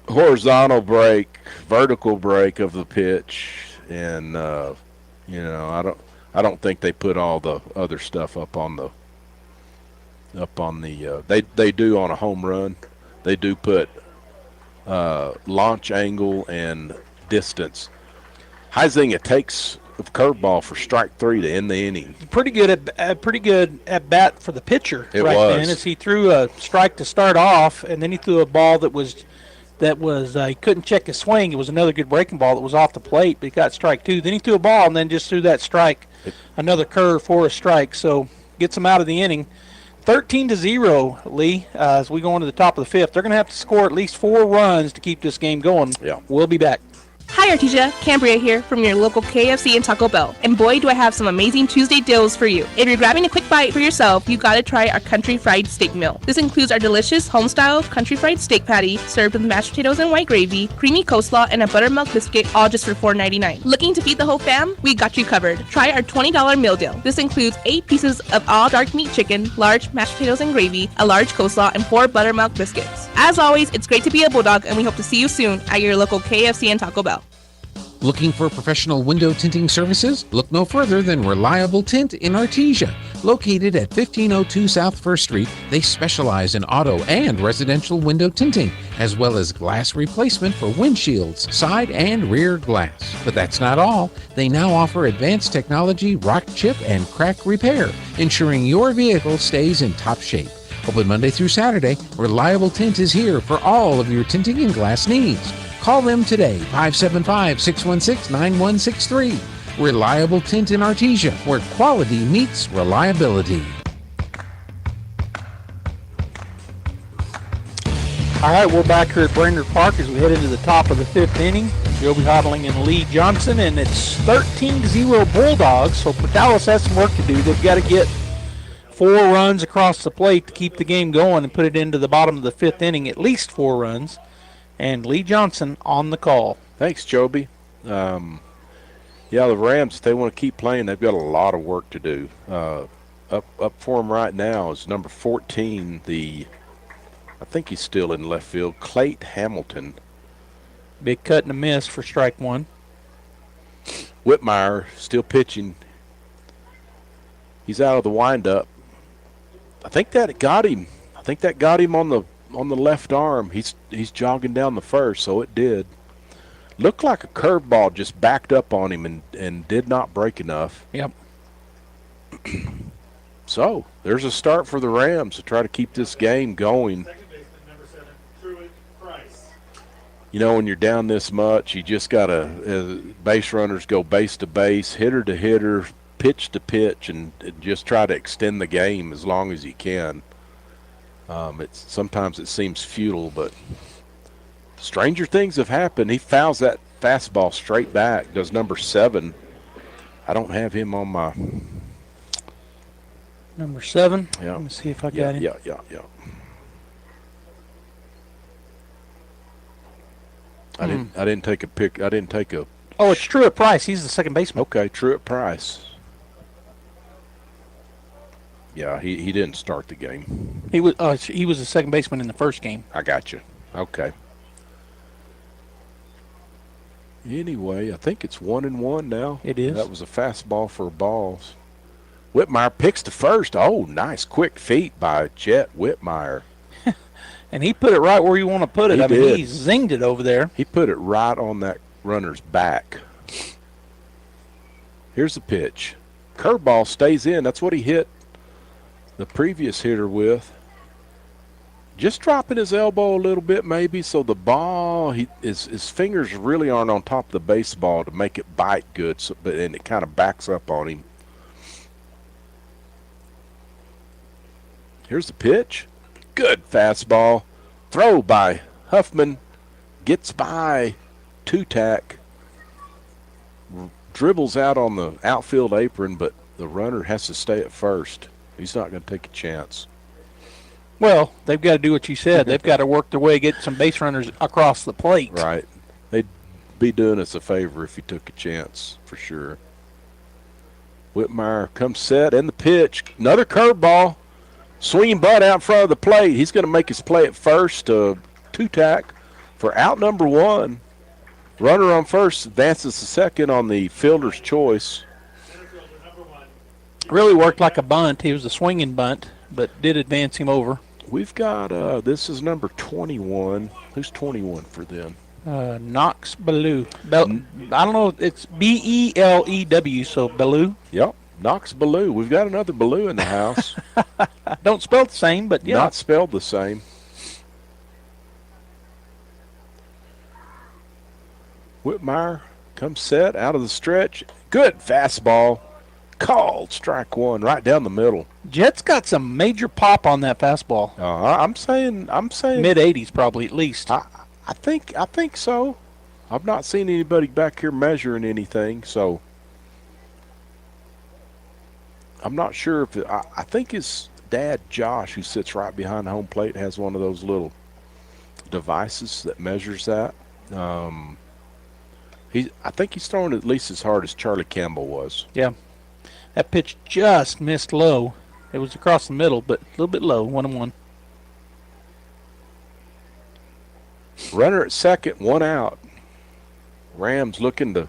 horizontal break, vertical break of the pitch, and I don't think they put all the other stuff up on the. They do on a home run. They do put launch angle and distance. Huizinga takes a curveball for strike 3 to end the inning. Pretty good at bat for the pitcher. It right was. Then, as he threw a strike to start off, and then he threw a ball that was he couldn't check his swing. It was another good breaking ball that was off the plate, but he got strike 2. Then he threw a ball and then just threw that strike, another curve for a strike. So gets him out of the inning. 13-0, Lee, as we go into the top of the 5th. They're going to have to score at least 4 runs to keep this game going. Yeah. We'll be back. Hi Artesia, Cambria here from your local KFC and Taco Bell. And boy, do I have some amazing Tuesday deals for you. If you're grabbing a quick bite for yourself, you gotta try our country fried steak meal. This includes our delicious home-style country fried steak patty served with mashed potatoes and white gravy, creamy coleslaw, and a buttermilk biscuit, all just for $4.99. Looking to feed the whole fam? We got you covered. Try our $20 meal deal. This includes 8 pieces of all dark meat chicken, large mashed potatoes and gravy, a large coleslaw, and 4 buttermilk biscuits. As always, it's great to be a Bulldog, and we hope to see you soon at your local KFC and Taco Bell. Looking for professional window tinting services? Look no further than Reliable Tint in Artesia. Located at 1502 South First Street, they specialize in auto and residential window tinting, as well as glass replacement for windshields, side and rear glass. But that's not all. They now offer advanced technology, rock chip, and crack repair, ensuring your vehicle stays in top shape. Open Monday through Saturday, Reliable Tint is here for all of your tinting and glass needs. Call them today, 575-616-9163. Reliable Tint in Artesia, where quality meets reliability. All right, we're back here at Brainerd Park as we head into the top of the 5th inning. Joby Hodling and Lee Johnson, and it's 13-0 Bulldogs, so Portales has some work to do. They've got to get 4 runs across the plate to keep the game going and put it into the bottom of the 5th inning, at least 4 runs. And Lee Johnson on the call. Thanks, Joby. The Rams, if they want to keep playing, they've got a lot of work to do. Up for them right now is number 14, I think he's still in left field, Clayton Hamilton. Big cut and a miss for strike 1. Whitmire still pitching. He's out of the windup. I think that got him. I think that got him on the left arm. He's jogging down the first, so it did. Looked like a curveball just backed up on him and did not break enough. Yep. So there's a start for the Rams to try to keep this game going. You know, when you're down this much, you just got to, base runners go base to base, hitter to hitter, pitch to pitch, and just try to extend the game as long as you can. Sometimes it seems futile, but stranger things have happened. He fouls that fastball straight back, does number 7. I don't have him on my... Number 7? Yeah. Let me see if I got him. Yeah. I didn't take a pick. I didn't take a... Oh, it's Truett Price. He's the second baseman. Okay, Truett Price. Yeah, he didn't start the game. He was the second baseman in the first game. I got you. Okay. Anyway, I think it's 1-1 now. It is. That was a fastball for balls. Whitmire picks the first. Oh, nice quick feet by Jet Whitmire. And he put it right where you want to put it. He zinged it over there. He put it right on that runner's back. Here's the pitch. Curveball stays in. That's what he hit the previous hitter with. Just dropping his elbow a little bit maybe, so the ball, his fingers really aren't on top of the baseball to make it bite good, and it kind of backs up on him. Here's the pitch. Good fastball. Throw by Huffman. Gets by Two-Tack. Dribbles out on the outfield apron, but the runner has to stay at first. He's not going to take a chance. Well, they've got to do what you said. They've got to work their way, get some base runners across the plate. Right. They'd be doing us a favor if he took a chance, for sure. Whitmire comes set, and the pitch. Another curveball. Swinging butt out in front of the plate. He's going to make his play at first. Two-Tack for out number 1. Runner on first advances to second on the fielder's choice. Really worked like a bunt. He was a swinging bunt, but did advance him over. We've got, this is number 21. Who's 21 for them? Knox Belew. I don't know. It's Belew, so Belew. Yep. Knox Belew. We've got another Belew in the house. Don't spell the same, but yeah. Not spelled the same. Whitmire comes set out of the stretch. Good fastball. Called strike 1 right down the middle. Jet's got some major pop on that fastball. I'm saying mid-80s probably at least. I think so. I've not seen anybody back here measuring anything, so I'm not sure if I think his dad Josh, who sits right behind home plate, has one of those little devices that measures that. I think he's throwing at least as hard as Charlie Campbell was. Yeah. That pitch just missed low. It was across the middle, but a little bit low, 1-1. Runner at second, 1 out. Rams looking to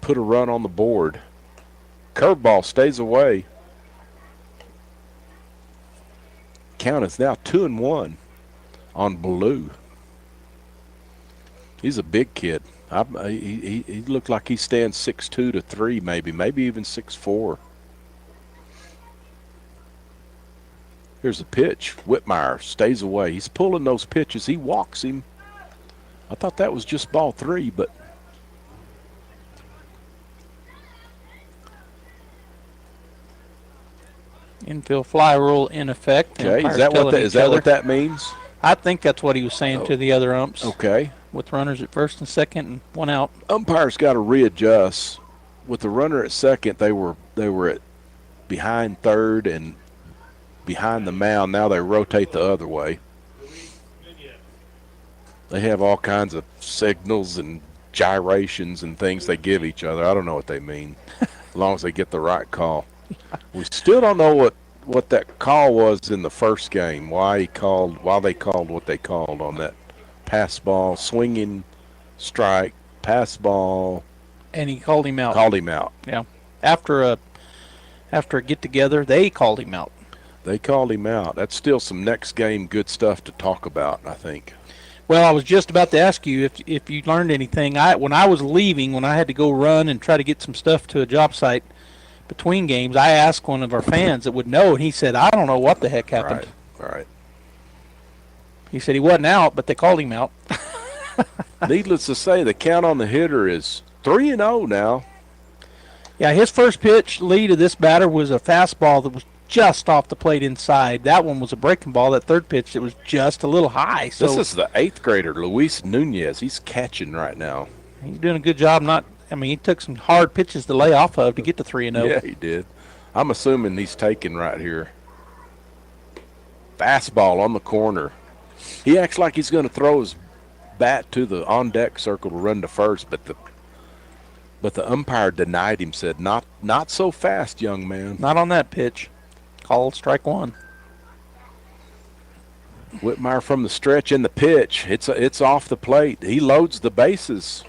put a run on the board. Curveball stays away. Count is now 2-1 on Belew. He's a big kid. He looked like he stands 6'2" to 3, maybe even 6'4". Here's the pitch. Whitmire stays away. He's pulling those pitches. He walks him. I thought that was just ball 3, but infield fly rule in effect. Okay, is that what that means? I think that's what he was saying to the other umps. Okay. With runners at first and second and 1 out. Umpires got to readjust. With the runner at second, they were at behind third and behind the mound. Now they rotate the other way. They have all kinds of signals and gyrations and things they give each other. I don't know what they mean, as long as they get the right call. We still don't know what that call was in the first game. Why they called what they called on that pass ball, swinging strike, pass ball, And he called him out. Called him out. Yeah. After a get-together, they called him out. They called him out. That's still some next game good stuff to talk about, I think. Well, I was just about to ask you if you learned anything. When I was leaving, when I had to go run and try to get some stuff to a job site between games, I asked one of our fans that would know, and he said, I don't know what the heck happened. Right. He said he wasn't out, but they called him out. Needless to say, the count on the hitter is 3-0 now. Yeah, his first pitch lead of this batter was a fastball that was just off the plate inside. That one was a breaking ball. That third pitch, it was just a little high. So this is the 8th grader, Luis Nunez. He's catching right now. He's doing a good job. He took some hard pitches to lay off of to get to 3-0. Yeah, he did. I'm assuming he's taking right here. Fastball on the corner. He acts like he's going to throw his bat to the on-deck circle to run to first, but the umpire denied him, said, not so fast, young man. Not on that pitch. Called strike one. Whitmire from the stretch in the pitch. It's off the plate. He loads the bases.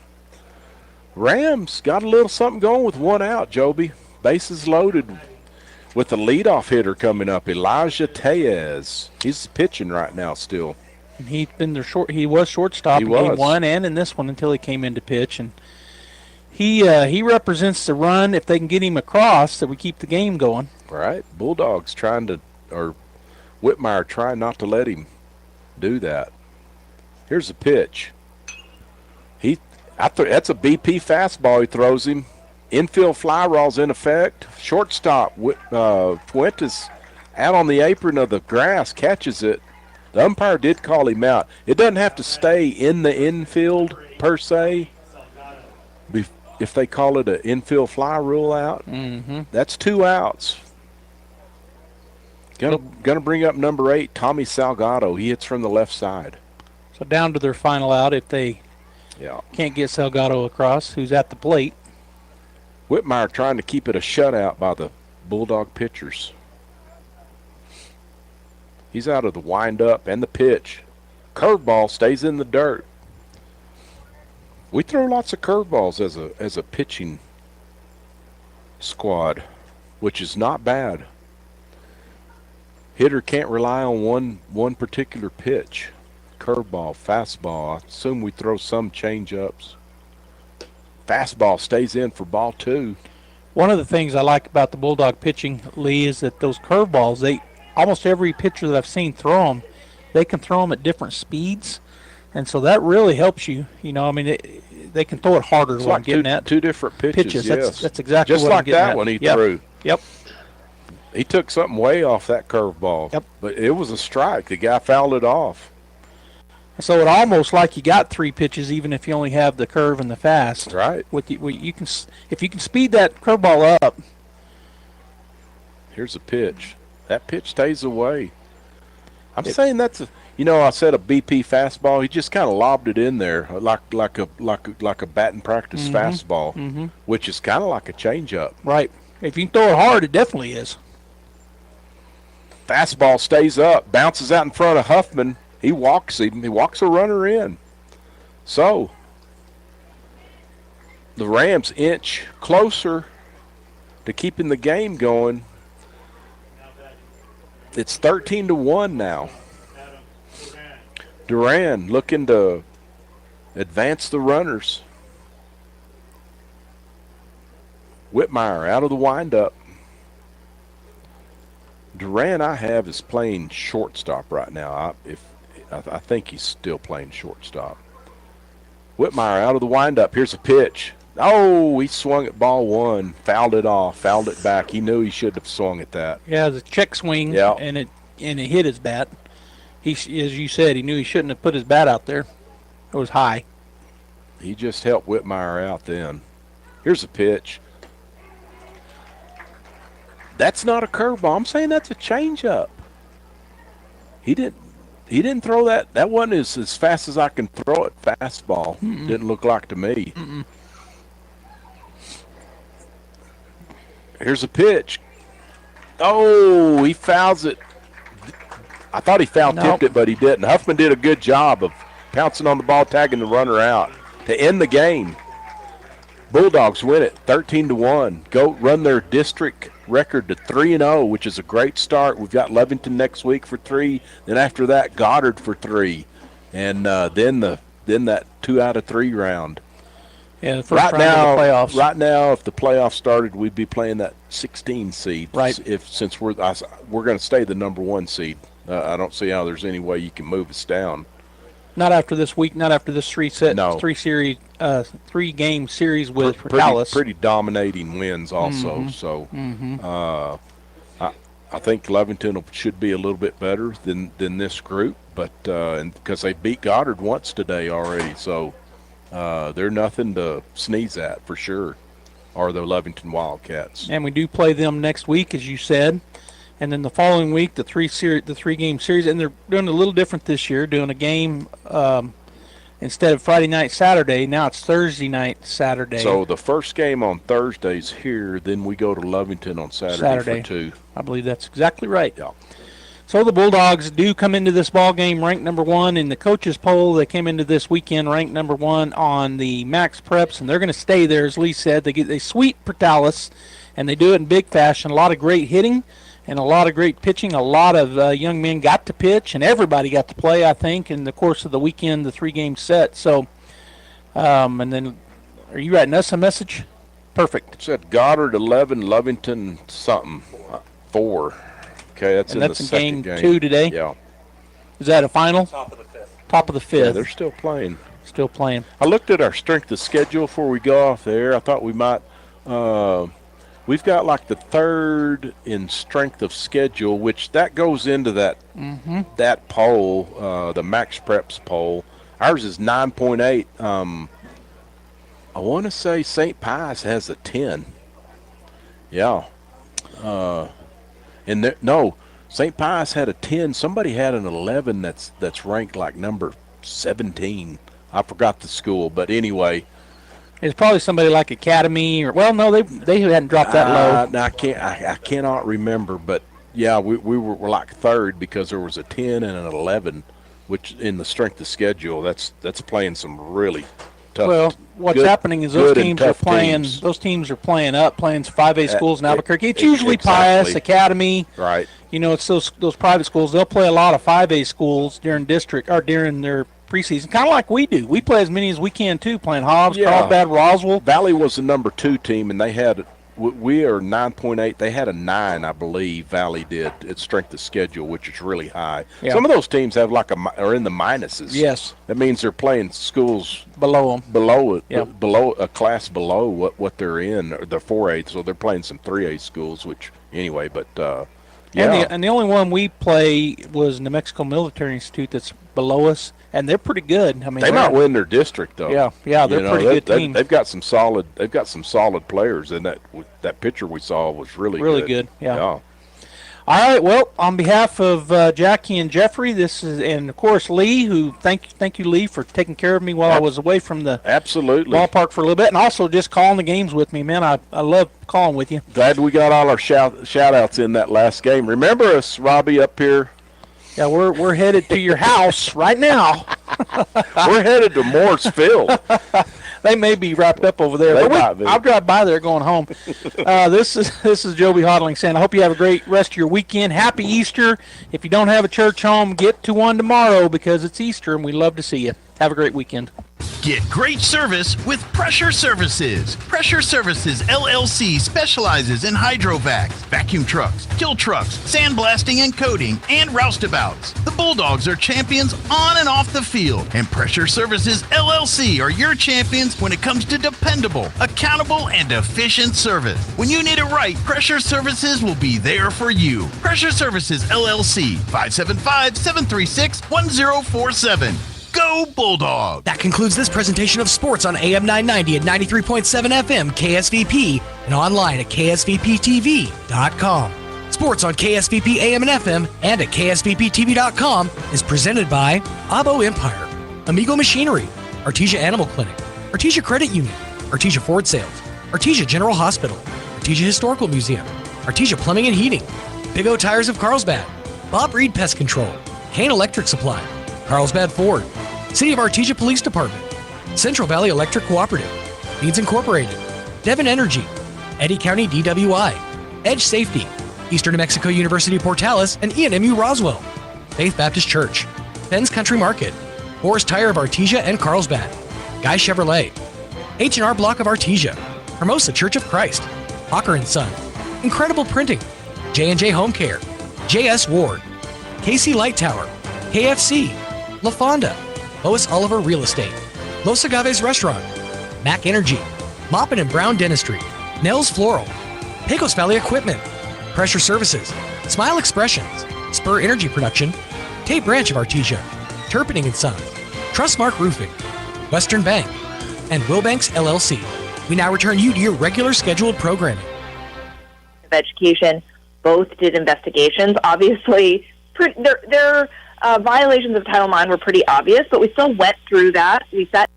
Rams got a little something going with one out, Joby. Bases loaded with the leadoff hitter coming up, Elijah Tejas. He's pitching right now still. And he's been their he was shortstop in game one and in this one until he came into pitch. And he represents the run, if they can get him across, that we keep the game going. Right. Bulldogs Whitmire trying not to let him do that. Here's a pitch. That's a BP fastball he throws him. Infield fly ball's in effect. Shortstop Fuentes out on the apron of the grass, catches it. The umpire did call him out. It doesn't have to stay in the infield per se. If they call it an infield fly rule out, that's 2 outs. Gonna bring up number 8, Tommy Salgado. He hits from the left side. So down to their final out if they can't get Salgado across, who's at the plate. Whitmire trying to keep it a shutout by the Bulldog pitchers. He's out of the windup and the pitch. Curveball stays in the dirt. We throw lots of curveballs as a pitching squad, which is not bad. Hitter can't rely on one particular pitch. Curveball, fastball. I assume we throw some change-ups. Fastball stays in for ball 2. One of the things I like about the Bulldog pitching, Lee, is that those curveballs, almost every pitcher that I've seen throw them, they can throw them at different speeds. And so that really helps you. They can throw it harder than I'm getting at. 2 different pitches. Yes. That's exactly just what like I'm getting that at. one he threw. Yep. He took something way off that curveball. Yep. But it was a strike. The guy fouled it off. So it almost like you got 3 pitches, even if you only have the curve and the fast. Right. If you can speed that curveball up. Here's a pitch. That pitch stays away. I'm saying that's I said a BP fastball. He just kind of lobbed it in there like a batting practice fastball, which is kind of like a changeup. Right. If you can throw it hard, it definitely is. Fastball stays up, bounces out in front of Huffman. He walks him. He walks a runner in. So the Rams inch closer to keeping the game going. It's 13-1 now. Duran looking to advance the runners. Whitmire out of the windup. Duran, is playing shortstop right now. I think he's still playing shortstop. Whitmire out of the windup. Here's a pitch. Oh, he swung at ball 1, fouled it off, fouled it back. He knew he should have swung at that. Yeah, it was a check swing, and it hit his bat. As you said, he knew he shouldn't have put his bat out there. It was high. He just helped Whitmire out then. Here's a pitch. That's not a curveball. I'm saying that's a changeup. He didn't throw that. That wasn't as fast as I can throw it. Fastball. Didn't look like to me. Here's a pitch. Oh, he fouls it. I thought he foul-tipped it, but he didn't. Huffman did a good job of pouncing on the ball, tagging the runner out to end the game. Bulldogs win it 13-1. Go run their district record to 3-0, which is a great start. We've got Levington next week for 3. Then after that, Goddard for 3, and then that 2 out of 3 round. Yeah, the first round of the playoffs. Right now, if the playoffs started, we'd be playing that 16 seed. Right. Since we're going to stay the number 1 seed. I don't see how there's any way you can move us down. Not after this week. Not after this 3-game series with Dallas. Pretty dominating wins also. Mm-hmm. So Mm-hmm. I think Levington should be a little bit better than this group, but and because they beat Goddard once today already, so they're nothing to sneeze at for sure. Or the Levington Wildcats. And we do play them next week, as you said. And then the following week, the 3-game series, and they're doing a little different this year, doing a game instead of Friday night, Saturday. Now it's Thursday night, Saturday. So the first game on Thursday's here, then we go to Lovington on Saturday for 2. I believe that's exactly right. Yeah. So the Bulldogs do come into this ball game ranked number 1 in the coaches poll. They came into this weekend ranked number 1 on the Max Preps, and they're going to stay there, as Lee said. They sweep Portales, and they do it in big fashion. A lot of great hitting. And a lot of great pitching. A lot of young men got to pitch, and everybody got to play, I think, in the course of the weekend, the 3-game set. So, and then, are you writing us a message? Perfect. It said Goddard 11, Lovington something 4. Okay, that's and in that's the in second game 2 today? Yeah. Is that a final? Top of the 5th. Yeah, they're still playing. Still playing. I looked at our strength of schedule before we go off there. I thought we might we've got like the 3rd in strength of schedule, which that goes into that that poll, the Max Preps poll. Ours is 9.8. I want to say St. Pius has a 10. Yeah. And no, St. Pius had a 10. Somebody had an 11 that's ranked like number 17. I forgot the school, but anyway. It's probably somebody like Academy, or they hadn't dropped that low. No, I cannot remember, but yeah, we were like 3rd because there was a 10 and an 11, which in the strength of schedule, that's playing some really tough. Well, what's happening is those teams are playing. Those teams are playing some 5A schools in Albuquerque. It's usually Pius, Academy. Right. You know, it's those private schools. They'll play a lot of 5A schools during their preseason, kind of like we do. We play as many as we can too, playing Hobbs, Carlsbad, Roswell. Valley was the number 2 team, and they had we are 9.8. They had a 9, I believe. Valley did at strength of schedule, which is really high. Yeah. Some of those teams have are in the minuses. Yes, that means they're playing schools below them, below a class below what they're in. They're 4A, so they're playing some 3A schools. Which anyway, but yeah. And the only one we play was New Mexico Military Institute. That's below us. And they're pretty good. I mean, they might win their district though. Yeah, they're pretty good team. They've got some solid players, and that picture we saw was really good. Yeah. All right. Well, on behalf of Jackie and Jeffrey, and of course Lee, who thank you Lee for taking care of me while I was away from the ballpark for a little bit, and also just calling the games with me, man. I love calling with you. Glad we got all our shout outs in that last game. Remember us, Robbie, up here. Yeah, we're headed to your house right now. We're headed to Morris Field. They may be wrapped up over there. I'll drive by there going home. This is Joby Hodling saying, I hope you have a great rest of your weekend. Happy Easter. If you don't have a church home, get to one tomorrow because it's Easter and we love to see you. Have a great weekend. Get great service with Pressure Services. Pressure Services LLC specializes in hydrovacs, vacuum trucks, kill trucks, sandblasting and coating, and roustabouts. The Bulldogs are champions on and off the field, and Pressure Services LLC are your champions when it comes to dependable, accountable, and efficient service. When you need it right, Pressure Services will be there for you. Pressure Services LLC, 575-736-1047. Go Bulldogs! That concludes this presentation of sports on AM 990 at 93.7 FM KSVP and online at ksvptv.com. Sports on KSVP AM and FM and at ksvptv.com is presented by Abo Empire, Amigo Machinery, Artesia Animal Clinic, Artesia Credit Union, Artesia Ford Sales, Artesia General Hospital, Artesia Historical Museum, Artesia Plumbing and Heating, Big O Tires of Carlsbad, Bob Reed Pest Control, Kane Electric Supply, Carlsbad Ford, City of Artesia Police Department, Central Valley Electric Cooperative, Feeds Incorporated, Devon Energy, Eddy County DWI, Edge Safety, Eastern New Mexico University Portales, and ENMU Roswell, Faith Baptist Church, Fens Country Market, Forest Tire of Artesia and Carlsbad, Guy Chevrolet, H&R Block of Artesia, Hermosa Church of Christ, Hawker & Son, Incredible Printing, J&J Home Care, J.S. Ward, KC Light Tower, KFC, La Fonda, Lois Oliver Real Estate, Los Agaves Restaurant, Mac Energy, Moppin and Brown Dentistry, Nels Floral, Pecos Valley Equipment, Pressure Services, Smile Expressions, Spur Energy Production, Tate Branch of Artesia, Turpinning & Sons, Trustmark Roofing, Western Bank, and Wilbanks LLC. We now return you to your regular scheduled programming. Education both did investigations. Obviously, their violations of Title IX were pretty obvious, but we still went through that. We sat